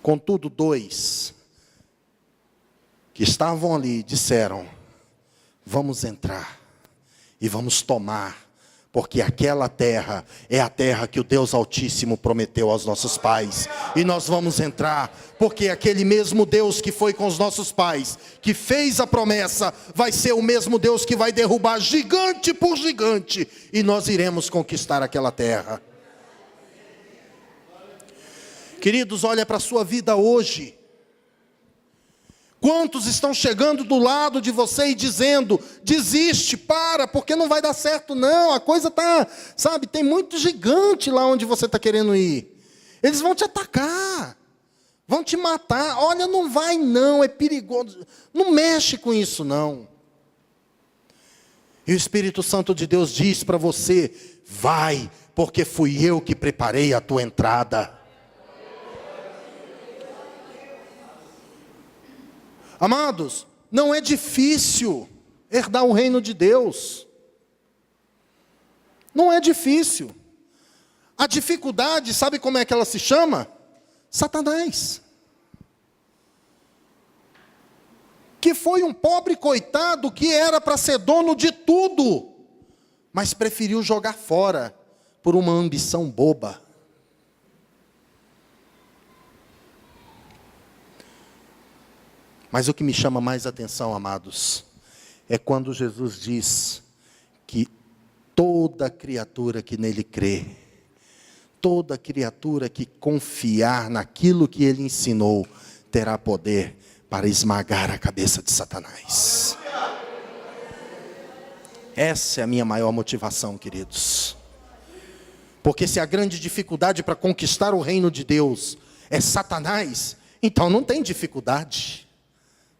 S4: Contudo, 2 que estavam ali disseram: vamos entrar e vamos tomar, porque aquela terra é a terra que o Deus Altíssimo prometeu aos nossos pais. E nós vamos entrar, porque aquele mesmo Deus que foi com os nossos pais, que fez a promessa, vai ser o mesmo Deus que vai derrubar gigante por gigante, e nós iremos conquistar aquela terra. Queridos, olha para a sua vida hoje. Quantos estão chegando do lado de você e dizendo: desiste, para, porque não vai dar certo não, a coisa está, sabe, tem muito gigante lá onde você está querendo ir. Eles vão te atacar, vão te matar, olha, não vai não, é perigoso, não mexe com isso não. E o Espírito Santo de Deus diz para você: vai, porque fui eu que preparei a tua entrada. Amados, não é difícil herdar o reino de Deus. Não é difícil. A dificuldade, sabe como é que ela se chama? Satanás. Que foi um pobre coitado que era para ser dono de tudo, mas preferiu jogar fora por uma ambição boba. Mas o que me chama mais atenção, amados, é quando Jesus diz que toda criatura que nele crê, toda criatura que confiar naquilo que ele ensinou terá poder para esmagar a cabeça de Satanás. Essa é a minha maior motivação, queridos. Porque se a grande dificuldade para conquistar o reino de Deus é Satanás, então não tem dificuldade.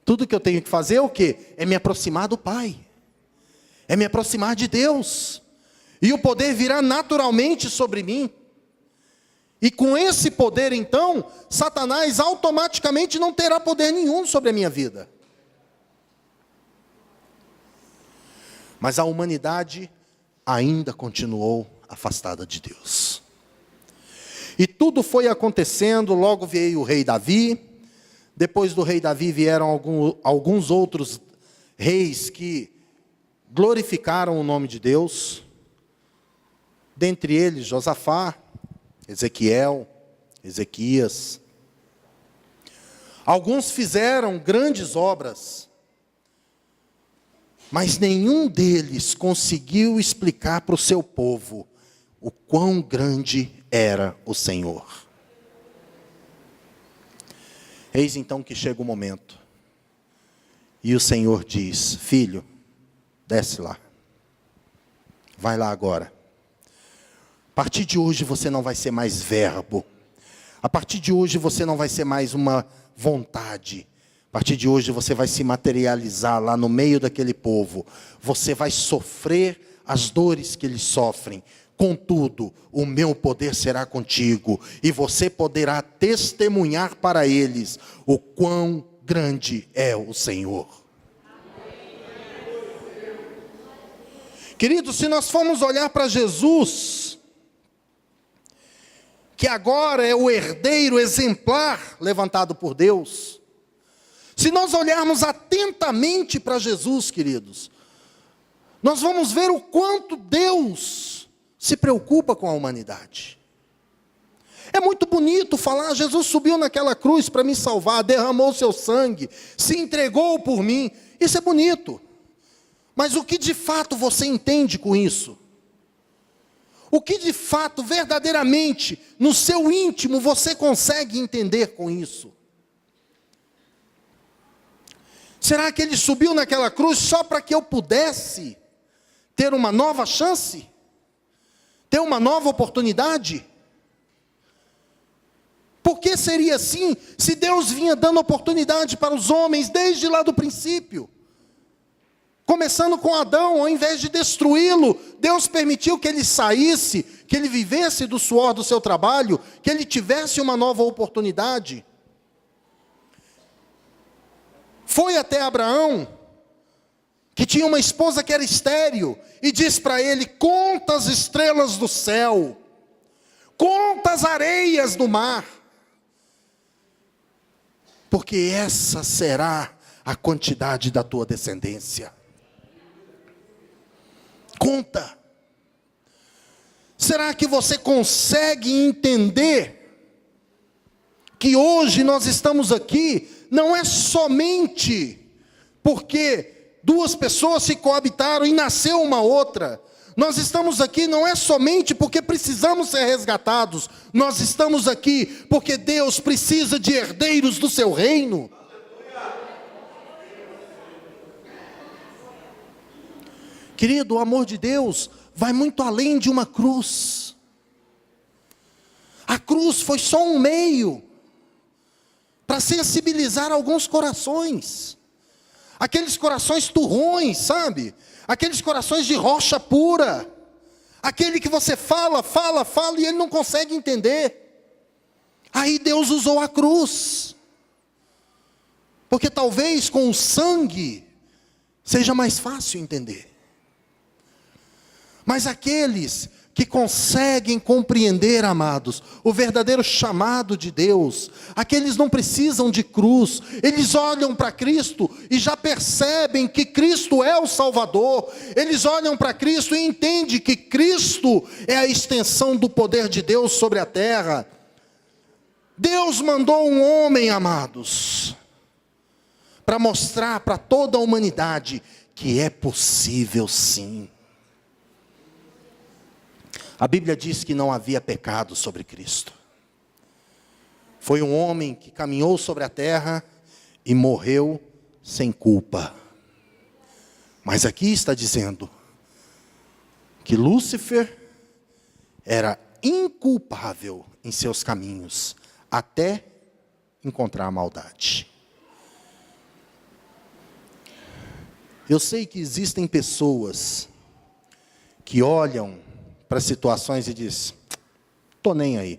S4: Tudo que eu tenho que fazer é o quê? É me aproximar do Pai. É me aproximar de Deus. E o poder virá naturalmente sobre mim. E com esse poder, então, Satanás automaticamente não terá poder nenhum sobre a minha vida. Mas a humanidade ainda continuou afastada de Deus. E tudo foi acontecendo, logo veio o rei Davi. Depois do rei Davi vieram alguns outros reis que glorificaram o nome de Deus. Dentre eles, Josafá, Ezequiel, Ezequias. Alguns fizeram grandes obras, mas nenhum deles conseguiu explicar para o seu povo o quão grande era o Senhor. Eis então que chega o momento, e o Senhor diz: filho, desce lá, vai lá agora. A partir de hoje você não vai ser mais verbo. A partir de hoje você não vai ser mais uma vontade. A partir de hoje você vai se materializar lá no meio daquele povo. Você vai sofrer as dores que eles sofrem. Contudo, o meu poder será contigo. E você poderá testemunhar para eles o quão grande é o Senhor. Queridos, se nós formos olhar para Jesus, que agora é o herdeiro exemplar levantado por Deus. Se nós olharmos atentamente para Jesus, queridos, nós vamos ver o quanto Deus se preocupa com a humanidade. É muito bonito falar: Jesus subiu naquela cruz para me salvar, derramou seu sangue, se entregou por mim. Isso é bonito. Mas o que de fato você entende com isso? O que de fato, verdadeiramente, no seu íntimo, você consegue entender com isso? Será que ele subiu naquela cruz só para que eu pudesse ter uma nova chance? Ter uma nova oportunidade? Por que seria assim, se Deus vinha dando oportunidade para os homens desde lá do princípio? Começando com Adão, ao invés de destruí-lo, Deus permitiu que ele saísse, que ele vivesse do suor do seu trabalho, que ele tivesse uma nova oportunidade. Foi até Abraão, que tinha uma esposa que era estéril, e diz para ele: conta as estrelas do céu, conta as areias do mar, porque essa será a quantidade da tua descendência. Conta. Será que você consegue entender que hoje nós estamos aqui não é somente porque duas pessoas se coabitaram e nasceu uma outra? Nós estamos aqui não é somente porque precisamos ser resgatados. Nós estamos aqui porque Deus precisa de herdeiros do seu reino. Querido, o amor de Deus vai muito além de uma cruz. A cruz foi só um meio para sensibilizar alguns corações. Aqueles corações turrões, sabe? Aqueles corações de rocha pura. Aquele que você fala e ele não consegue entender. Aí Deus usou a cruz. Porque talvez com o sangue seja mais fácil entender. Mas aqueles que conseguem compreender, amados, o verdadeiro chamado de Deus, aqueles não precisam de cruz, eles olham para Cristo e já percebem que Cristo é o Salvador, eles olham para Cristo e entendem que Cristo é a extensão do poder de Deus sobre a terra. Deus mandou um homem, amados, para mostrar para toda a humanidade que é possível sim. A Bíblia diz que não havia pecado sobre Cristo. Foi um homem que caminhou sobre a terra e morreu sem culpa. Mas aqui está dizendo que Lúcifer era inculpável em seus caminhos, até encontrar a maldade. Eu sei que existem pessoas que olham para situações e dizem: estou nem aí.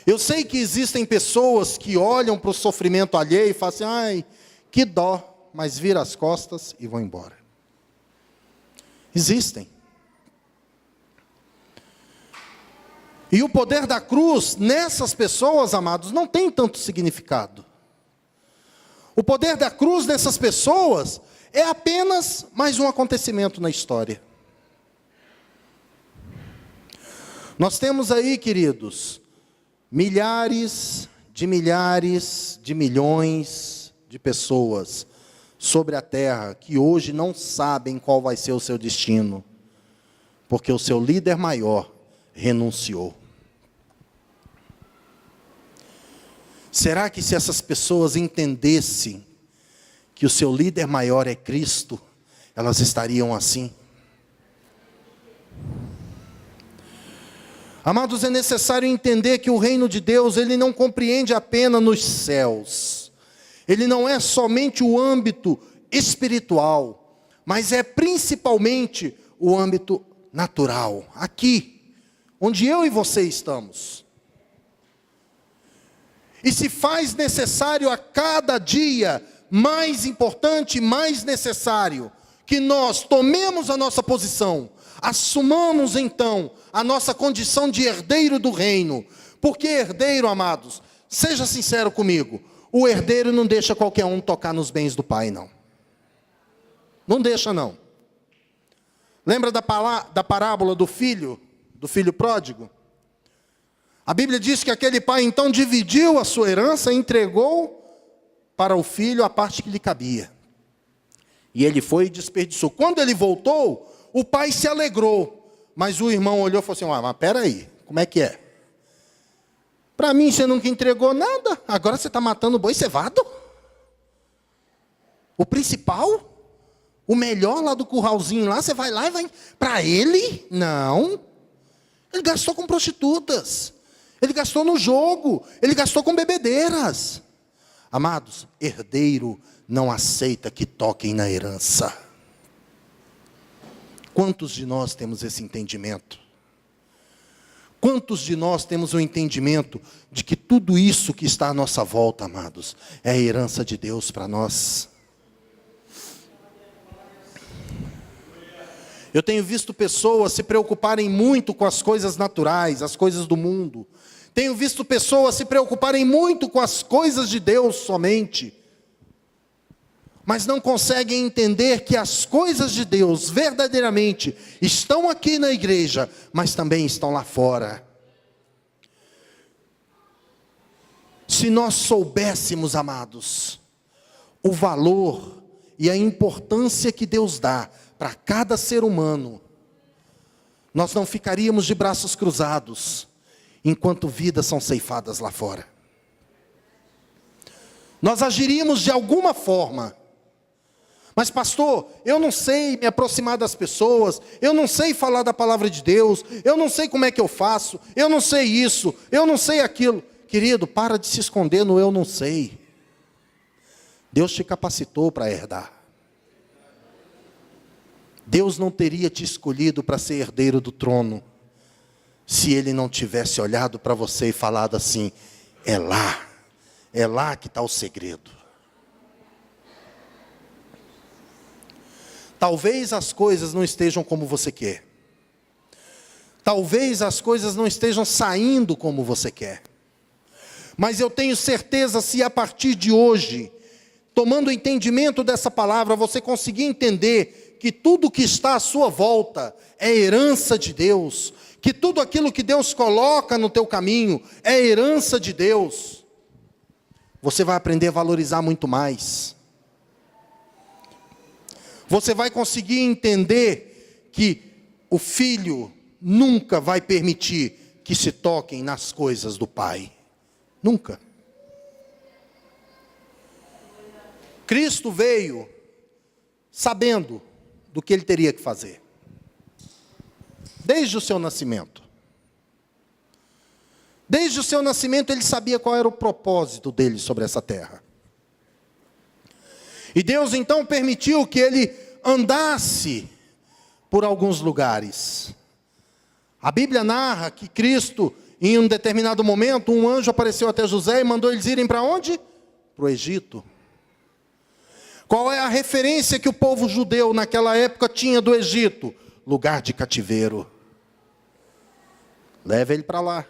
S4: Eu sei que existem pessoas que olham para o sofrimento alheio e falam assim: ai, que dó, mas vira as costas e vão embora. Existem. E o poder da cruz, nessas pessoas, amados, não tem tanto significado. O poder da cruz nessas pessoas é apenas mais um acontecimento na história. Nós temos aí, queridos, milhares de milhões de pessoas sobre a terra que hoje não sabem qual vai ser o seu destino, porque o seu líder maior renunciou. Será que se essas pessoas entendessem que o seu líder maior é Cristo, elas estariam assim? Amados, é necessário entender que o reino de Deus, ele não compreende apenas nos céus. Ele não é somente o âmbito espiritual, mas é principalmente o âmbito natural, aqui, onde eu e você estamos. E se faz necessário a cada dia, mais importante, mais necessário, que nós tomemos a nossa posição, assumamos então a nossa condição de herdeiro do reino. Porque herdeiro, amados, seja sincero comigo, o herdeiro não deixa qualquer um tocar nos bens do pai, não. Não deixa, não. Lembra da parábola do filho pródigo? A Bíblia diz que aquele pai então dividiu a sua herança e entregou para o filho a parte que lhe cabia. E ele foi e desperdiçou. Quando ele voltou, o pai se alegrou. Mas o irmão olhou e falou assim: mas peraí, como é que é? Para mim você nunca entregou nada, agora você está matando boi cevado? O principal? O melhor lá do curralzinho lá, você vai lá e vai... Para ele? Não. Ele gastou com prostitutas. Ele gastou no jogo. Ele gastou com bebedeiras. Amados, herdeiro não aceita que toquem na herança. Quantos de nós temos esse entendimento? Quantos de nós temos o entendimento de que tudo isso que está à nossa volta, amados, é a herança de Deus para nós? Eu tenho visto pessoas se preocuparem muito com as coisas naturais, as coisas do mundo. Tenho visto pessoas se preocuparem muito com as coisas de Deus somente, mas não conseguem entender que as coisas de Deus verdadeiramente estão aqui na igreja, mas também estão lá fora. Se nós soubéssemos, amados, o valor e a importância que Deus dá para cada ser humano, nós não ficaríamos de braços cruzados, enquanto vidas são ceifadas lá fora. Nós agiríamos de alguma forma. Mas pastor, eu não sei me aproximar das pessoas, eu não sei falar da palavra de Deus, eu não sei como é que eu faço, eu não sei isso, eu não sei aquilo. Querido, para de se esconder no eu não sei. Deus te capacitou para herdar. Deus não teria te escolhido para ser herdeiro do trono, se Ele não tivesse olhado para você e falado assim: é lá que está o segredo. Talvez as coisas não estejam como você quer. Talvez as coisas não estejam saindo como você quer. Mas eu tenho certeza, se a partir de hoje, tomando o entendimento dessa palavra, você conseguir entender que tudo que está à sua volta é herança de Deus, que tudo aquilo que Deus coloca no teu caminho é herança de Deus, você vai aprender a valorizar muito mais. Você vai conseguir entender que o filho nunca vai permitir que se toquem nas coisas do pai. Nunca. Cristo veio sabendo do que ele teria que fazer. Desde o seu nascimento. Desde o seu nascimento ele sabia qual era o propósito dele sobre essa terra. E Deus então permitiu que ele andasse por alguns lugares. A Bíblia narra que Cristo, em um determinado momento, um anjo apareceu até José e mandou eles irem para onde? Para o Egito. Qual é a referência que o povo judeu naquela época tinha do Egito? Lugar de cativeiro. Leva ele para lá.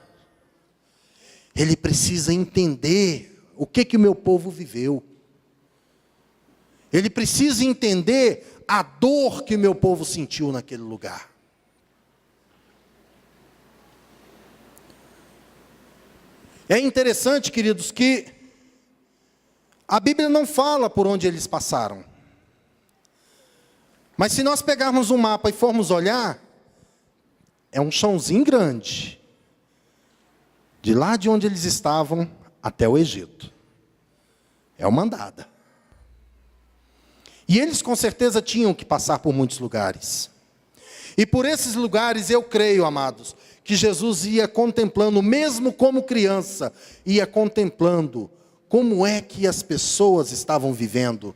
S4: Ele precisa entender o que o meu povo viveu. Ele precisa entender a dor que o meu povo sentiu naquele lugar. É interessante, queridos, que a Bíblia não fala por onde eles passaram. Mas se nós pegarmos um mapa e formos olhar, é um chãozinho grande. De lá de onde eles estavam até o Egito. É uma andada. E eles com certeza tinham que passar por muitos lugares. E por esses lugares eu creio, amados, que Jesus ia contemplando, mesmo como criança, ia contemplando como é que as pessoas estavam vivendo.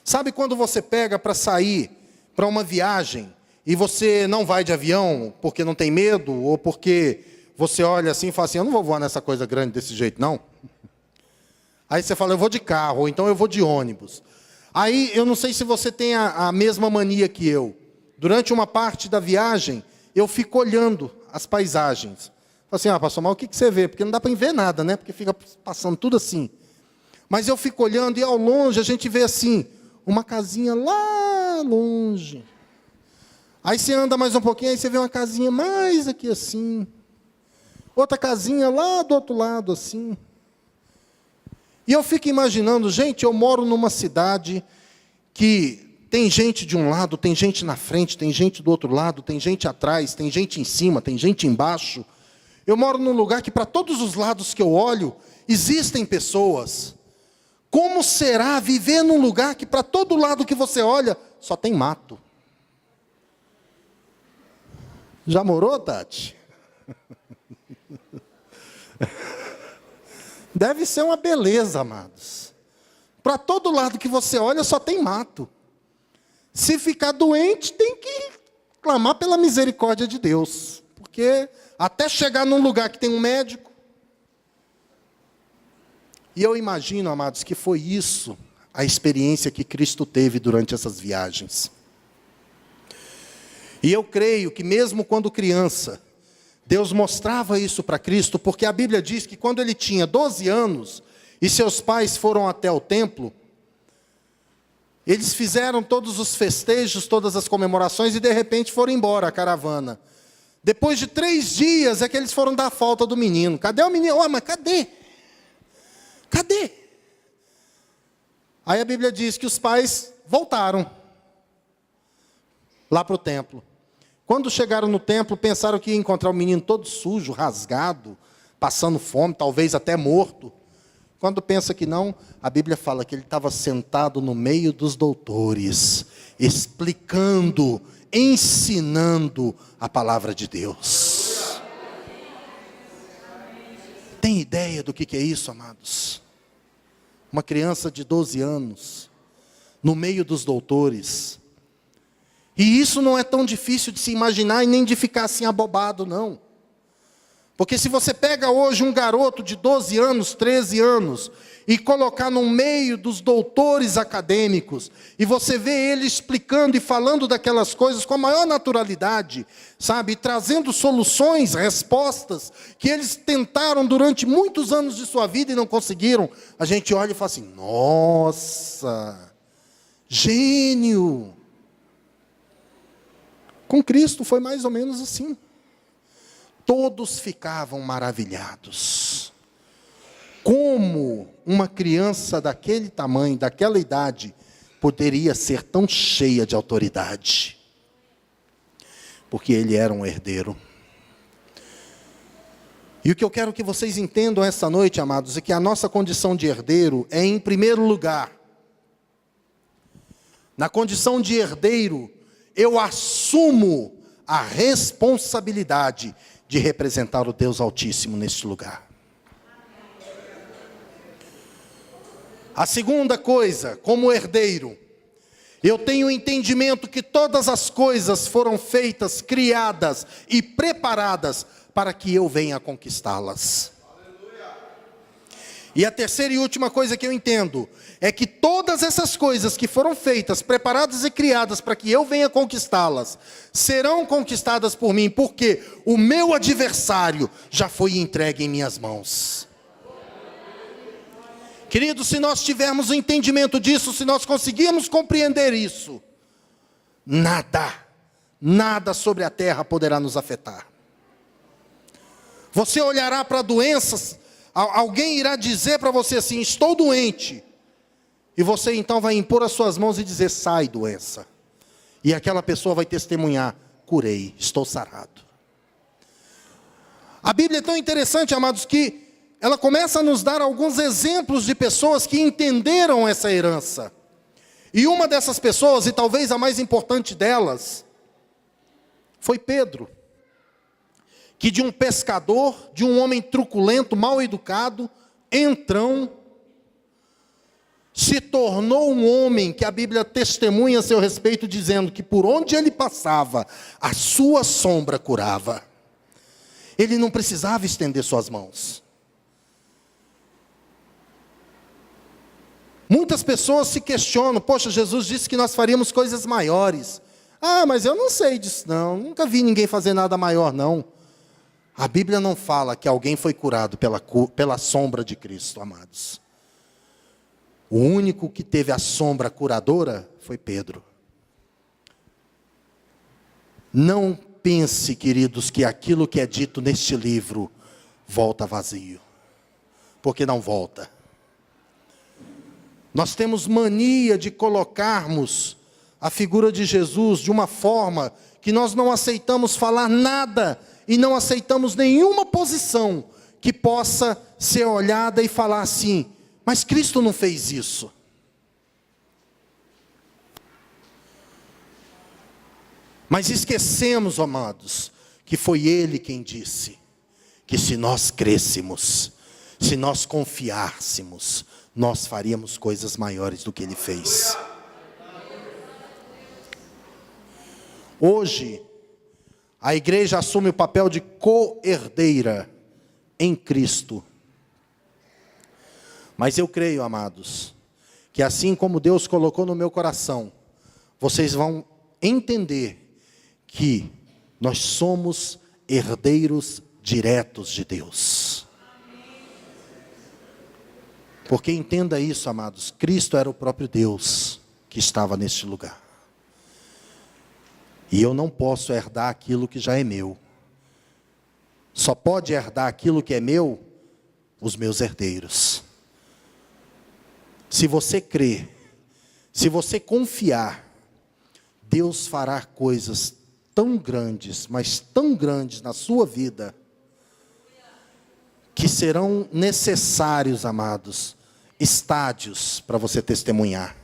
S4: Sabe quando você pega para sair para uma viagem e você não vai de avião porque não tem medo ou porque você olha assim e fala assim, eu não vou voar nessa coisa grande desse jeito não. Aí você fala, eu vou de carro, ou então eu vou de ônibus. Aí eu não sei se você tem a mesma mania que eu. Durante uma parte da viagem, eu fico olhando as paisagens. Falo assim, pastor, mas o que você vê? Porque não dá para ver nada, né? Porque fica passando tudo assim. Mas eu fico olhando e ao longe a gente vê assim, uma casinha lá longe. Aí você anda mais um pouquinho, aí você vê uma casinha mais aqui assim. Outra casinha lá do outro lado assim. E eu fico imaginando, gente, eu moro numa cidade que tem gente de um lado, tem gente na frente, tem gente do outro lado, tem gente atrás, tem gente em cima, tem gente embaixo. Eu moro num lugar que para todos os lados que eu olho, existem pessoas. Como será viver num lugar que para todo lado que você olha, só tem mato? Já morou, Tati? Deve ser uma beleza, amados. Para todo lado que você olha, só tem mato. Se ficar doente, tem que clamar pela misericórdia de Deus. Porque até chegar num lugar que tem um médico. E eu imagino, amados, que foi isso a experiência que Cristo teve durante essas viagens. E eu creio que mesmo quando criança, Deus mostrava isso para Cristo, porque a Bíblia diz que quando ele tinha 12 anos, e seus pais foram até o templo, eles fizeram todos os festejos, todas as comemorações, e de repente foram embora a caravana. Depois de 3 dias é que eles foram dar falta do menino. Cadê o menino? Mas cadê? Cadê? Aí a Bíblia diz que os pais voltaram lá para o templo. Quando chegaram no templo, pensaram que ia encontrar o menino todo sujo, rasgado, passando fome, talvez até morto. Quando pensa que não, a Bíblia fala que ele estava sentado no meio dos doutores, explicando, ensinando a palavra de Deus. Tem ideia do que é isso, amados? Uma criança de 12 anos, no meio dos doutores. E isso não é tão difícil de se imaginar e nem de ficar assim abobado, não. Porque se você pega hoje um garoto de 12 anos, 13 anos, e colocar no meio dos doutores acadêmicos, e você vê ele explicando e falando daquelas coisas com a maior naturalidade, sabe? Trazendo soluções, respostas, que eles tentaram durante muitos anos de sua vida e não conseguiram. A gente olha e fala assim, nossa, gênio! Com Cristo foi mais ou menos assim. Todos ficavam maravilhados. Como uma criança daquele tamanho, daquela idade, poderia ser tão cheia de autoridade? porque ele era um herdeiro. E o que eu quero que vocês entendam essa noite, amados, é que a nossa condição de herdeiro é, em primeiro lugar, na condição de herdeiro, eu assumo a responsabilidade de representar o Deus Altíssimo neste lugar. A segunda coisa, como herdeiro, eu tenho o entendimento que todas as coisas foram feitas, criadas e preparadas para que eu venha conquistá-las. E a terceira e última coisa que eu entendo é que todas essas coisas que foram feitas, preparadas e criadas para que eu venha conquistá-las, serão conquistadas por mim, porque o meu adversário já foi entregue em minhas mãos. Queridos, se nós tivermos o entendimento disso, se nós conseguirmos compreender isso, nada sobre a terra poderá nos afetar. Você olhará para doenças, alguém irá dizer para você assim: estou doente. E você então vai impor as suas mãos e dizer: sai, doença. E aquela pessoa vai testemunhar: curei, estou sarado. A Bíblia é tão interessante, amados, que ela começa a nos dar alguns exemplos de pessoas que entenderam essa herança. E uma dessas pessoas, e talvez a mais importante delas, foi Pedro, que de um pescador, de um homem truculento, mal educado, entrão, se tornou um homem que a Bíblia testemunha a seu respeito, dizendo que por onde ele passava, a sua sombra curava. Ele não precisava estender suas mãos. Muitas pessoas se questionam: poxa, Jesus disse que nós faríamos coisas maiores. Ah, mas eu não sei disso não, nunca vi ninguém fazer nada maior não. A Bíblia não fala que alguém foi curado pela sombra de Cristo, amados. O único que teve a sombra curadora foi Pedro. Não pense, queridos, que aquilo que é dito neste livro volta vazio, porque não volta. Nós temos mania de colocarmos a figura de Jesus de uma forma que nós não aceitamos falar nada e não aceitamos nenhuma posição que possa ser olhada e falar assim: mas Cristo não fez isso. Mas esquecemos, amados, que foi Ele quem disse que se nós crêssemos, se nós confiássemos, nós faríamos coisas maiores do que Ele fez. Hoje, a igreja assume o papel de co-herdeira em Cristo. Mas eu creio, amados, que assim como Deus colocou no meu coração, vocês vão entender que nós somos herdeiros diretos de Deus. Porque entenda isso, amados, Cristo era o próprio Deus que estava neste lugar. E eu não posso herdar aquilo que já é meu. Só pode herdar aquilo que é meu os meus herdeiros. Se você crer, se você confiar, Deus fará coisas tão grandes, mas tão grandes na sua vida, que serão necessários, amados, estádios para você testemunhar.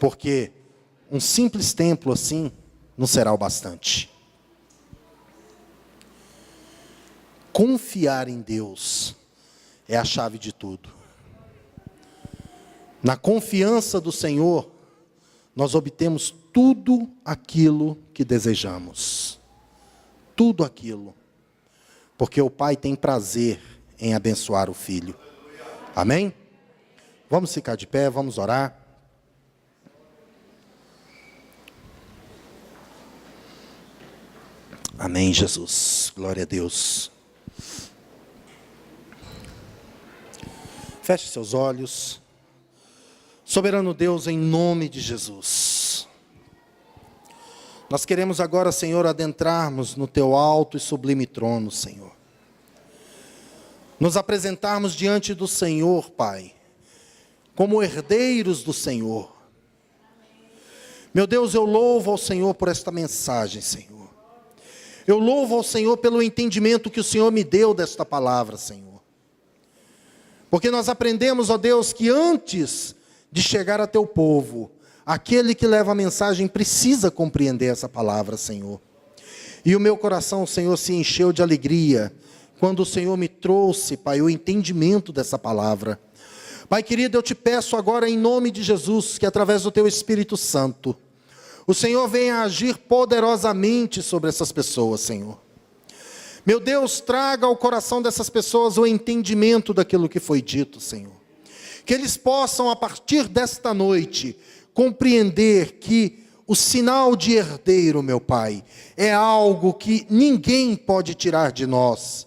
S4: Porque um simples templo assim não será o bastante. Confiar em Deus é a chave de tudo. Na confiança do Senhor, nós obtemos tudo aquilo que desejamos. Tudo aquilo. Porque o Pai tem prazer em abençoar o Filho. Amém? Vamos ficar de pé, vamos orar. Amém, Jesus. Glória a Deus. Feche seus olhos. Soberano Deus, em nome de Jesus. Nós queremos agora, Senhor, adentrarmos no Teu alto e sublime trono, Senhor. Nos apresentarmos diante do Senhor, Pai, como herdeiros do Senhor. Meu Deus, eu louvo ao Senhor por esta mensagem, Senhor. Eu louvo ao Senhor pelo entendimento que o Senhor me deu desta palavra, Senhor. Porque nós aprendemos, ó Deus, que antes de chegar a teu povo, aquele que leva a mensagem precisa compreender essa palavra, Senhor. E o meu coração, Senhor, se encheu de alegria quando o Senhor me trouxe, Pai, o entendimento dessa palavra. Pai querido, eu te peço agora em nome de Jesus, que através do teu Espírito Santo, o Senhor venha agir poderosamente sobre essas pessoas, Senhor. Meu Deus, traga ao coração dessas pessoas o entendimento daquilo que foi dito, Senhor. Que eles possam, a partir desta noite, compreender que o sinal de herdeiro, meu Pai, é algo que ninguém pode tirar de nós.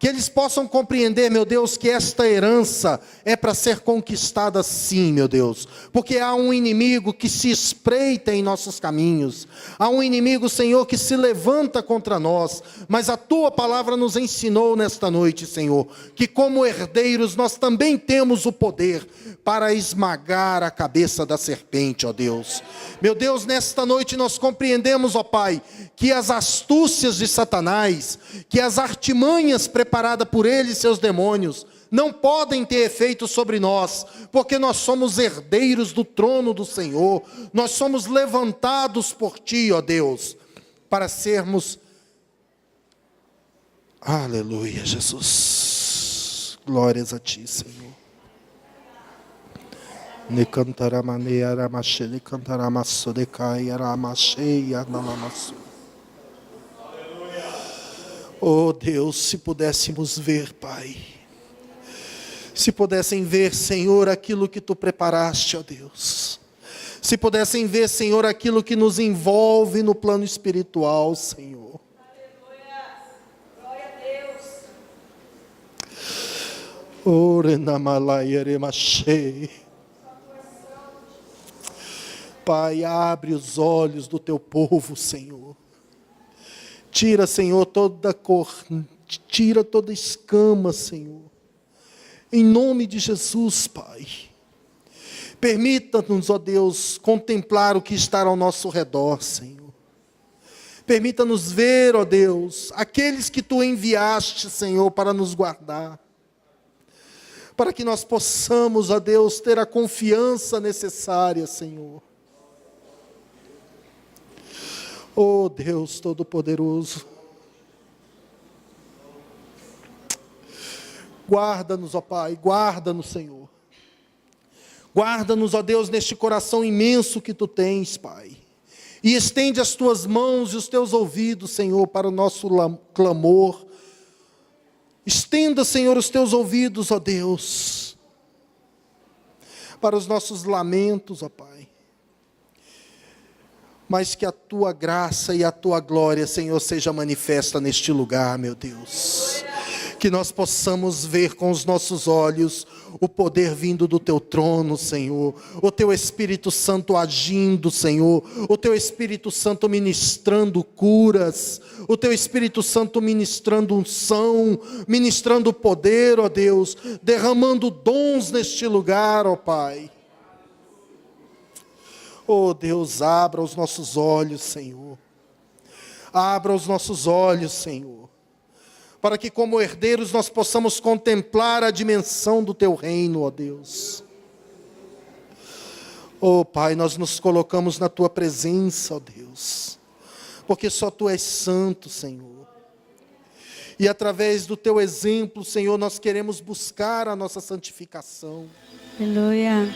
S4: Que eles possam compreender, meu Deus, que esta herança é para ser conquistada sim, meu Deus. Porque há um inimigo que se espreita em nossos caminhos. Há um inimigo, Senhor, que se levanta contra nós. Mas a Tua palavra nos ensinou nesta noite, Senhor, que como herdeiros nós também temos o poder para esmagar a cabeça da serpente, ó Deus. Meu Deus, nesta noite nós compreendemos, ó Pai, que as astúcias de Satanás, que as artimanhas preparadas por ele e seus demônios, não podem ter efeito sobre nós, porque nós somos herdeiros do trono do Senhor, nós somos levantados por Ti, ó Deus, para sermos, aleluia, Jesus, glórias a Ti, Senhor. Ne cantará maneira, mache, ne cantará maço de caia, macheia, nalamaço. Oh Deus, se pudéssemos ver, Pai, se pudessem ver, Senhor, aquilo que Tu preparaste, ó Deus, se pudessem ver, Senhor, aquilo que nos envolve no plano espiritual, Senhor.
S5: Glória a Deus.
S4: Ore na malaia remachei. Pai, abre os olhos do Teu povo, Senhor. Tira, Senhor, toda cor, tira toda escama, Senhor. Em nome de Jesus, Pai. Permita-nos, ó Deus, contemplar o que está ao nosso redor, Senhor. Permita-nos ver, ó Deus, aqueles que Tu enviaste, Senhor, para nos guardar. Para que nós possamos, ó Deus, ter a confiança necessária, Senhor. Oh Deus Todo-Poderoso, guarda-nos, ó Pai, guarda-nos, Senhor. Guarda-nos, ó Deus, neste coração imenso que Tu tens, Pai. E estende as Tuas mãos e os Teus ouvidos, Senhor, para o nosso clamor. Estenda, Senhor, os Teus ouvidos, ó Deus, para os nossos lamentos, ó Pai. Mas que a Tua graça e a Tua glória, Senhor, seja manifesta neste lugar, meu Deus. Que nós possamos ver com os nossos olhos o poder vindo do Teu trono, Senhor. O Teu Espírito Santo agindo, Senhor. O Teu Espírito Santo ministrando curas. O Teu Espírito Santo ministrando unção, ministrando poder, ó Deus. Derramando dons neste lugar, ó Pai. Oh Deus, abra os nossos olhos, Senhor. Abra os nossos olhos, Senhor. Para que como herdeiros nós possamos contemplar a dimensão do Teu reino, ó Deus. Oh Pai, nós nos colocamos na Tua presença, ó Deus. Porque só Tu és santo, Senhor. E através do Teu exemplo, Senhor, nós queremos buscar a nossa santificação.
S5: Aleluia.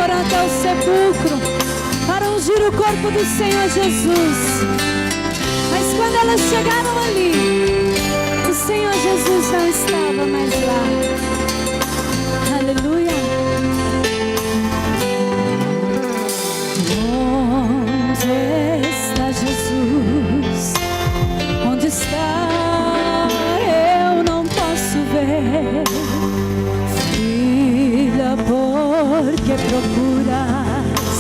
S5: foram até o sepulcro para ungir o corpo do Senhor Jesus. Mas quando elas chegaram ali, o Senhor Jesus não estava mais lá. Aleluia. Onde está Jesus? Onde está? Eu não posso ver. Filha, por que procuras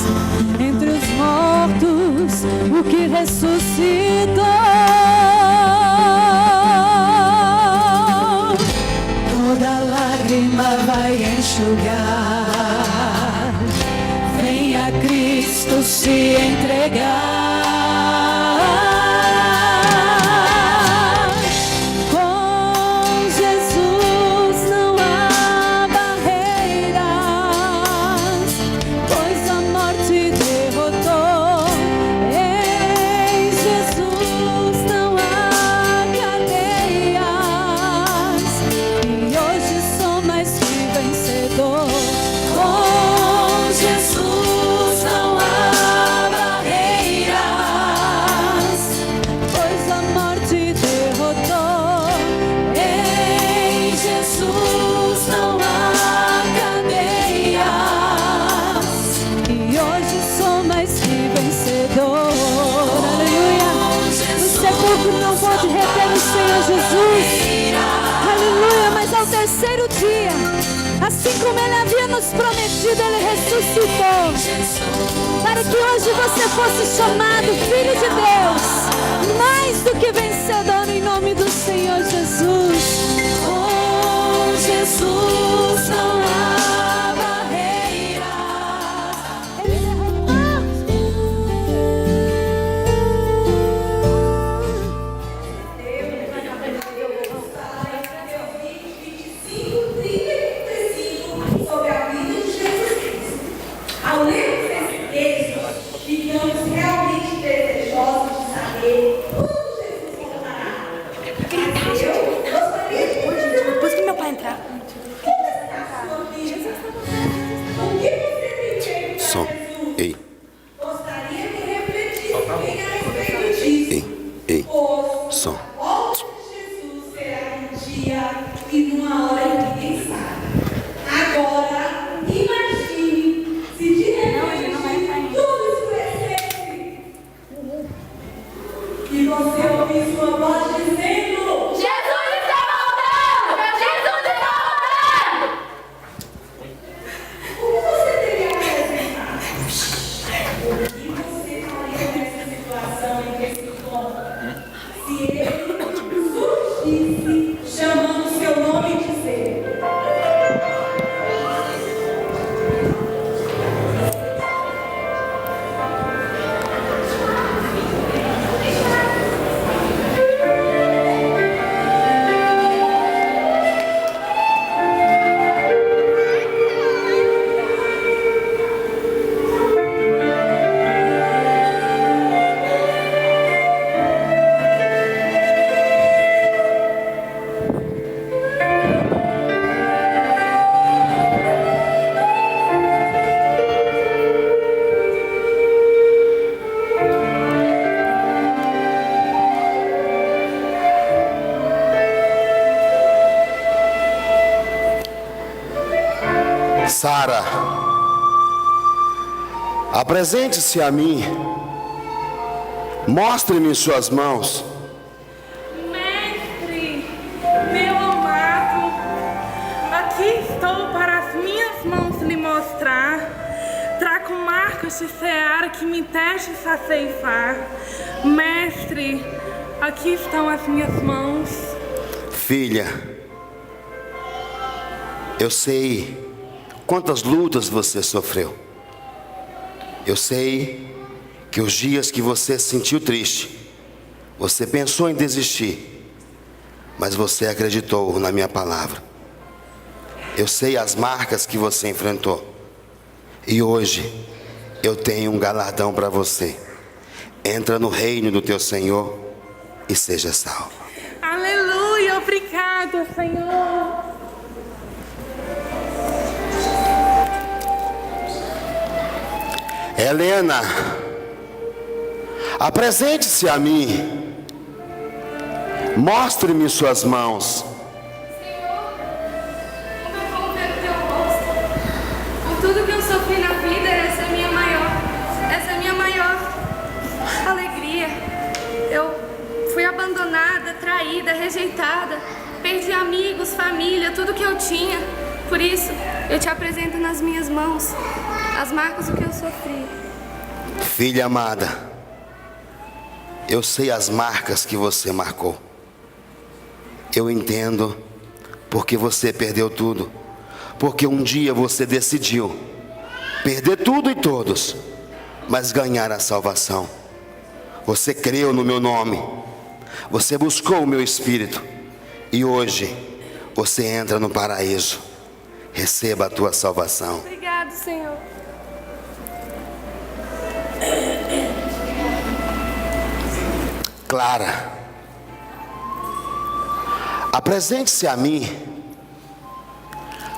S5: entre os mortos o que ressuscitou? Toda lágrima vai enxugar. Venha Cristo se entregar. Assim como Ele havia nos prometido, Ele ressuscitou, para que hoje você fosse chamado Filho de Deus, mais do que vencedor, em nome do Senhor Jesus. Com Jesus não há barreira.
S6: Ao ler esse texto, ficamos realmente desejosos de saber quando Jesus voltará. Eu gostaria de fazer
S7: Depois que meu pai entrar.
S6: na sua vida. O que você tem feito para Jesus?
S8: Ei.
S6: Gostaria que refletisse bem a respeito disso.
S8: Ei.
S6: Pois
S8: Som.
S6: a volta de Jesus será um dia e numa hora que ninguém sabe. Agora, imagine se de repente tudo escurecesse e você ouvir sua voz dizendo:
S7: Jesus está voltando! Jesus está voltando!
S6: o que você teria a apresentar? O que você faria nessa situação em que se encontra? Se ele surgisse chamando seu nome e dizer:
S8: Sara, apresente-se a mim. Mostre-me suas mãos.
S9: Mestre, meu amado, aqui estou para as minhas mãos lhe mostrar. Trago marcas de seara que me testes a ceifar. Mestre, aqui estão as minhas mãos.
S8: Filha, eu sei quantas lutas você sofreu. Eu sei que os dias que você se sentiu triste, você pensou em desistir, mas você acreditou na minha palavra. Eu sei as marcas que você enfrentou. E hoje eu tenho um galardão para você. Entra no reino do teu Senhor e seja salvo.
S9: Aleluia, obrigado, Senhor.
S8: Helena, apresente-se a mim. Mostre-me suas mãos.
S5: Por tudo que eu sofri na vida, essa é a minha maior alegria. Eu fui abandonada, traída, rejeitada, perdi amigos, família, tudo que eu tinha. Por isso, eu te apresento nas minhas mãos as marcas do que eu sofri.
S8: Filha amada, eu sei as marcas que você marcou. Eu entendo porque você perdeu tudo. Porque um dia você decidiu perder tudo e todos, mas ganhar a salvação. Você creu no meu nome, você buscou o meu espírito, e hoje você entra no paraíso. Receba a tua salvação.
S5: Obrigado, Senhor.
S8: Clara, apresente-se a mim.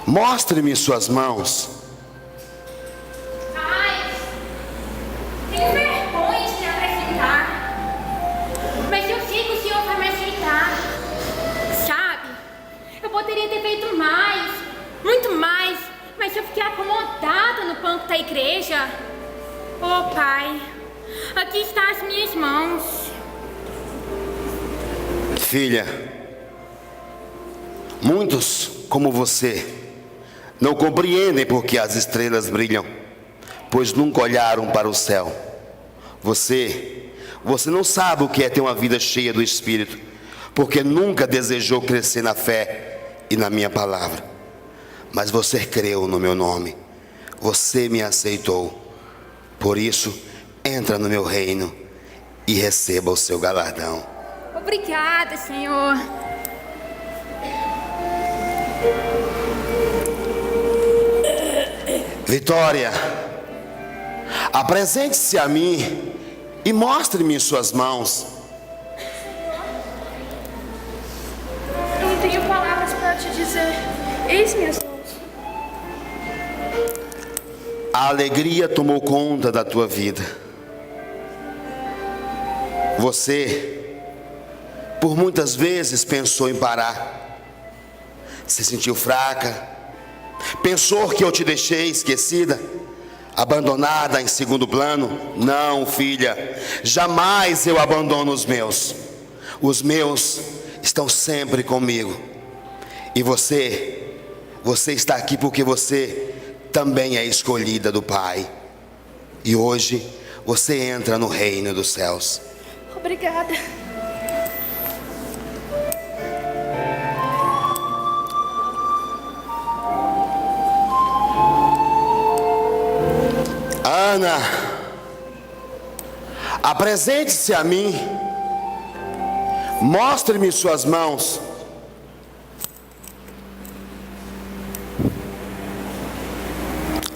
S8: Mostre-me suas mãos.
S7: Ai, tenho vergonha de me apresentar. Mas eu sei que o Senhor vai me aceitar. Sabe, eu poderia ter feito mais, muito mais, mas eu fiquei acomodada no banco da igreja. Oh, Pai, aqui estão as minhas mãos.
S8: Filha, muitos como você não compreendem porque as estrelas brilham, pois nunca olharam para o céu. Você não sabe o que é ter uma vida cheia do Espírito, porque nunca desejou crescer na fé e na minha palavra. Mas você creu no meu nome, você me aceitou. Por isso, entra no meu reino e receba o seu galardão.
S7: Obrigada, Senhor.
S8: Vitória, apresente-se a mim e mostre-me suas mãos.
S5: Eu não tenho palavras para te dizer. Eis minhas mãos.
S8: A alegria tomou conta da tua vida. Você, por muitas vezes, pensou em parar. Se sentiu fraca. Pensou que eu te deixei esquecida, abandonada em segundo plano. Não, filha, jamais eu abandono os meus. Os meus estão sempre comigo. E você está aqui porque você também é escolhida do Pai. E hoje você entra no reino dos céus.
S5: Obrigada.
S8: Ana, apresente-se a mim. Mostre-me suas mãos.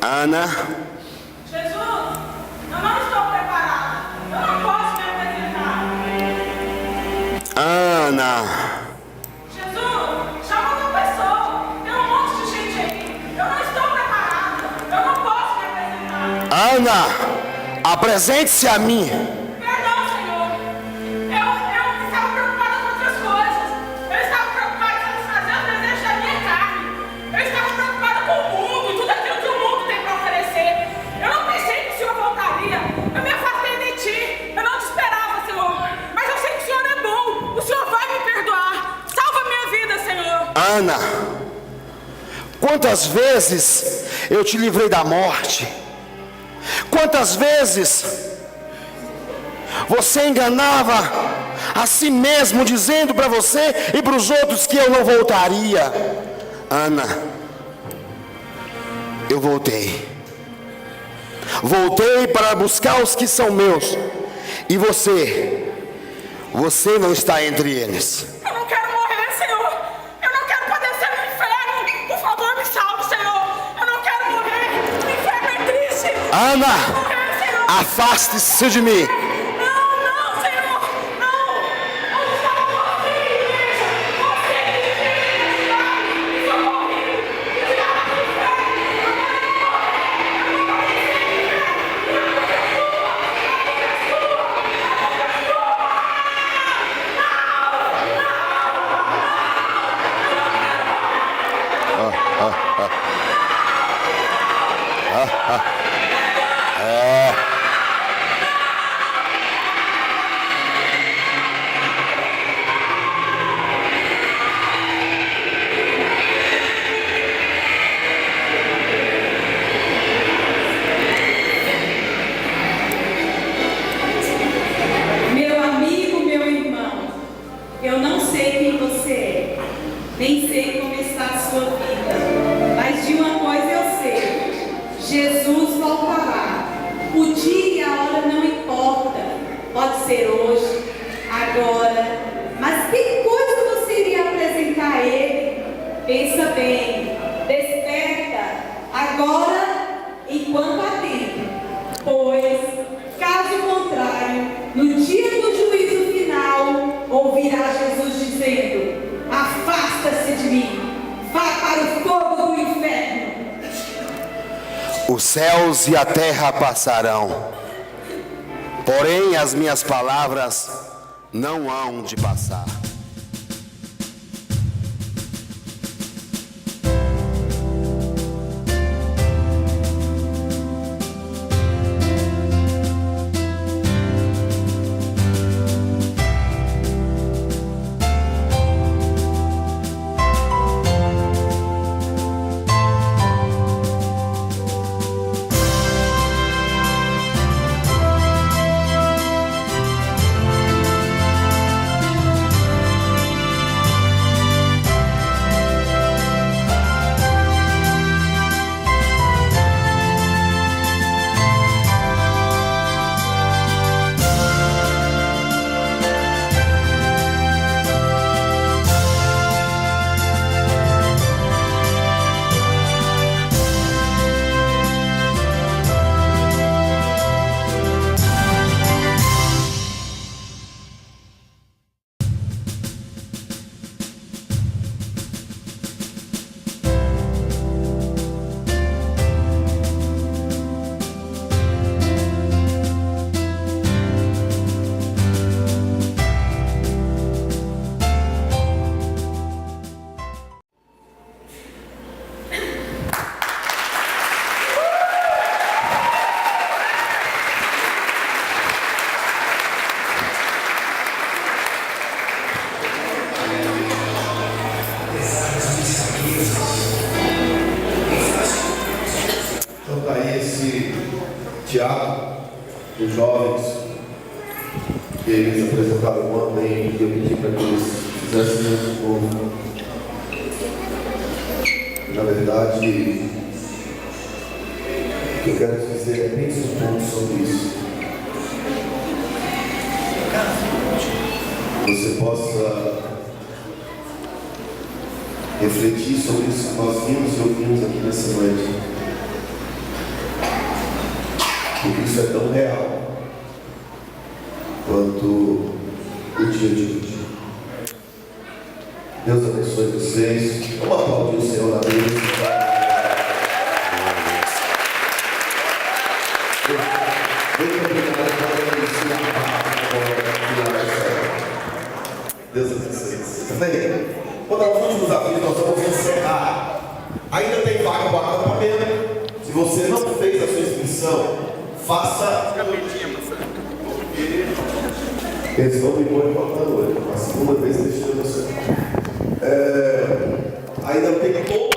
S8: Ana.
S9: Jesus, eu não estou preparada. Eu não posso me apresentar.
S8: Ana.
S9: Jesus, chama outra pessoa. Tem um monte de gente aí. Eu não estou preparada. Eu não posso me apresentar.
S8: Ana, apresente-se a mim.
S9: Perdão, Senhor. Eu estava preocupada com outras coisas. Eu estava preocupada em satisfazer os desejos da minha carne. Eu estava preocupada com o mundo e tudo aquilo que o mundo tem para oferecer. Eu não pensei que o Senhor voltaria. Eu me afastei de Ti. Eu não te esperava, Senhor. Mas eu sei que o Senhor é bom. O Senhor vai me perdoar. Salva a minha vida, Senhor.
S8: Ana, quantas vezes eu te livrei da morte? Quantas vezes você enganava a si mesmo, dizendo para você e para os outros que eu não voltaria? Ana, eu voltei para buscar os que são meus, e você não está entre eles.
S9: Eu não quero morrer, Senhor. Eu não quero padecer no inferno. Por favor, me salve, Senhor. Eu não quero morrer. O inferno é triste.
S8: Ana, afaste-se de mim.
S9: Não, Senhor. Não. Onde está você, igreja? Você, igreja. Me socorre. Me tira do inferno. Eu não quero morrer. Eu não quero morrer.
S6: sei quem você é, nem sei como está a sua vida, mas de uma coisa eu sei: Jesus voltará. O dia e a hora não importa, pode ser hoje, agora, mas que coisa você iria apresentar a Ele? Pensa bem, desperta agora enquanto há tempo, pois, caso contrário, no dia do juízo final, ouvirá Jesus dizendo: afasta-se de mim, vá para o fogo do inferno.
S8: Os céus e a terra passarão, porém as minhas palavras não hão de passar.
S10: teatro dos jovens, que eles apresentaram o Amém, e eu pedi para que eles fizessem isso de novo. Na verdade, o que eu quero dizer é pense um pouco sobre isso. Você possa refletir sobre isso que nós vimos e ouvimos aqui nessa noite. Porque isso é tão real quanto o dia de hoje. Deus abençoe vocês. Vamos aplaudir o Senhor na mesa. Deus abençoe vocês. Bem, vou dar os últimos avisos, nós vamos encerrar. Ainda tem vaga para o acampamento. Se você não fez a sua inscrição, faça. Eles vão me pôr em falta hoje. A segunda vez que eles tiram você. Ainda tem todo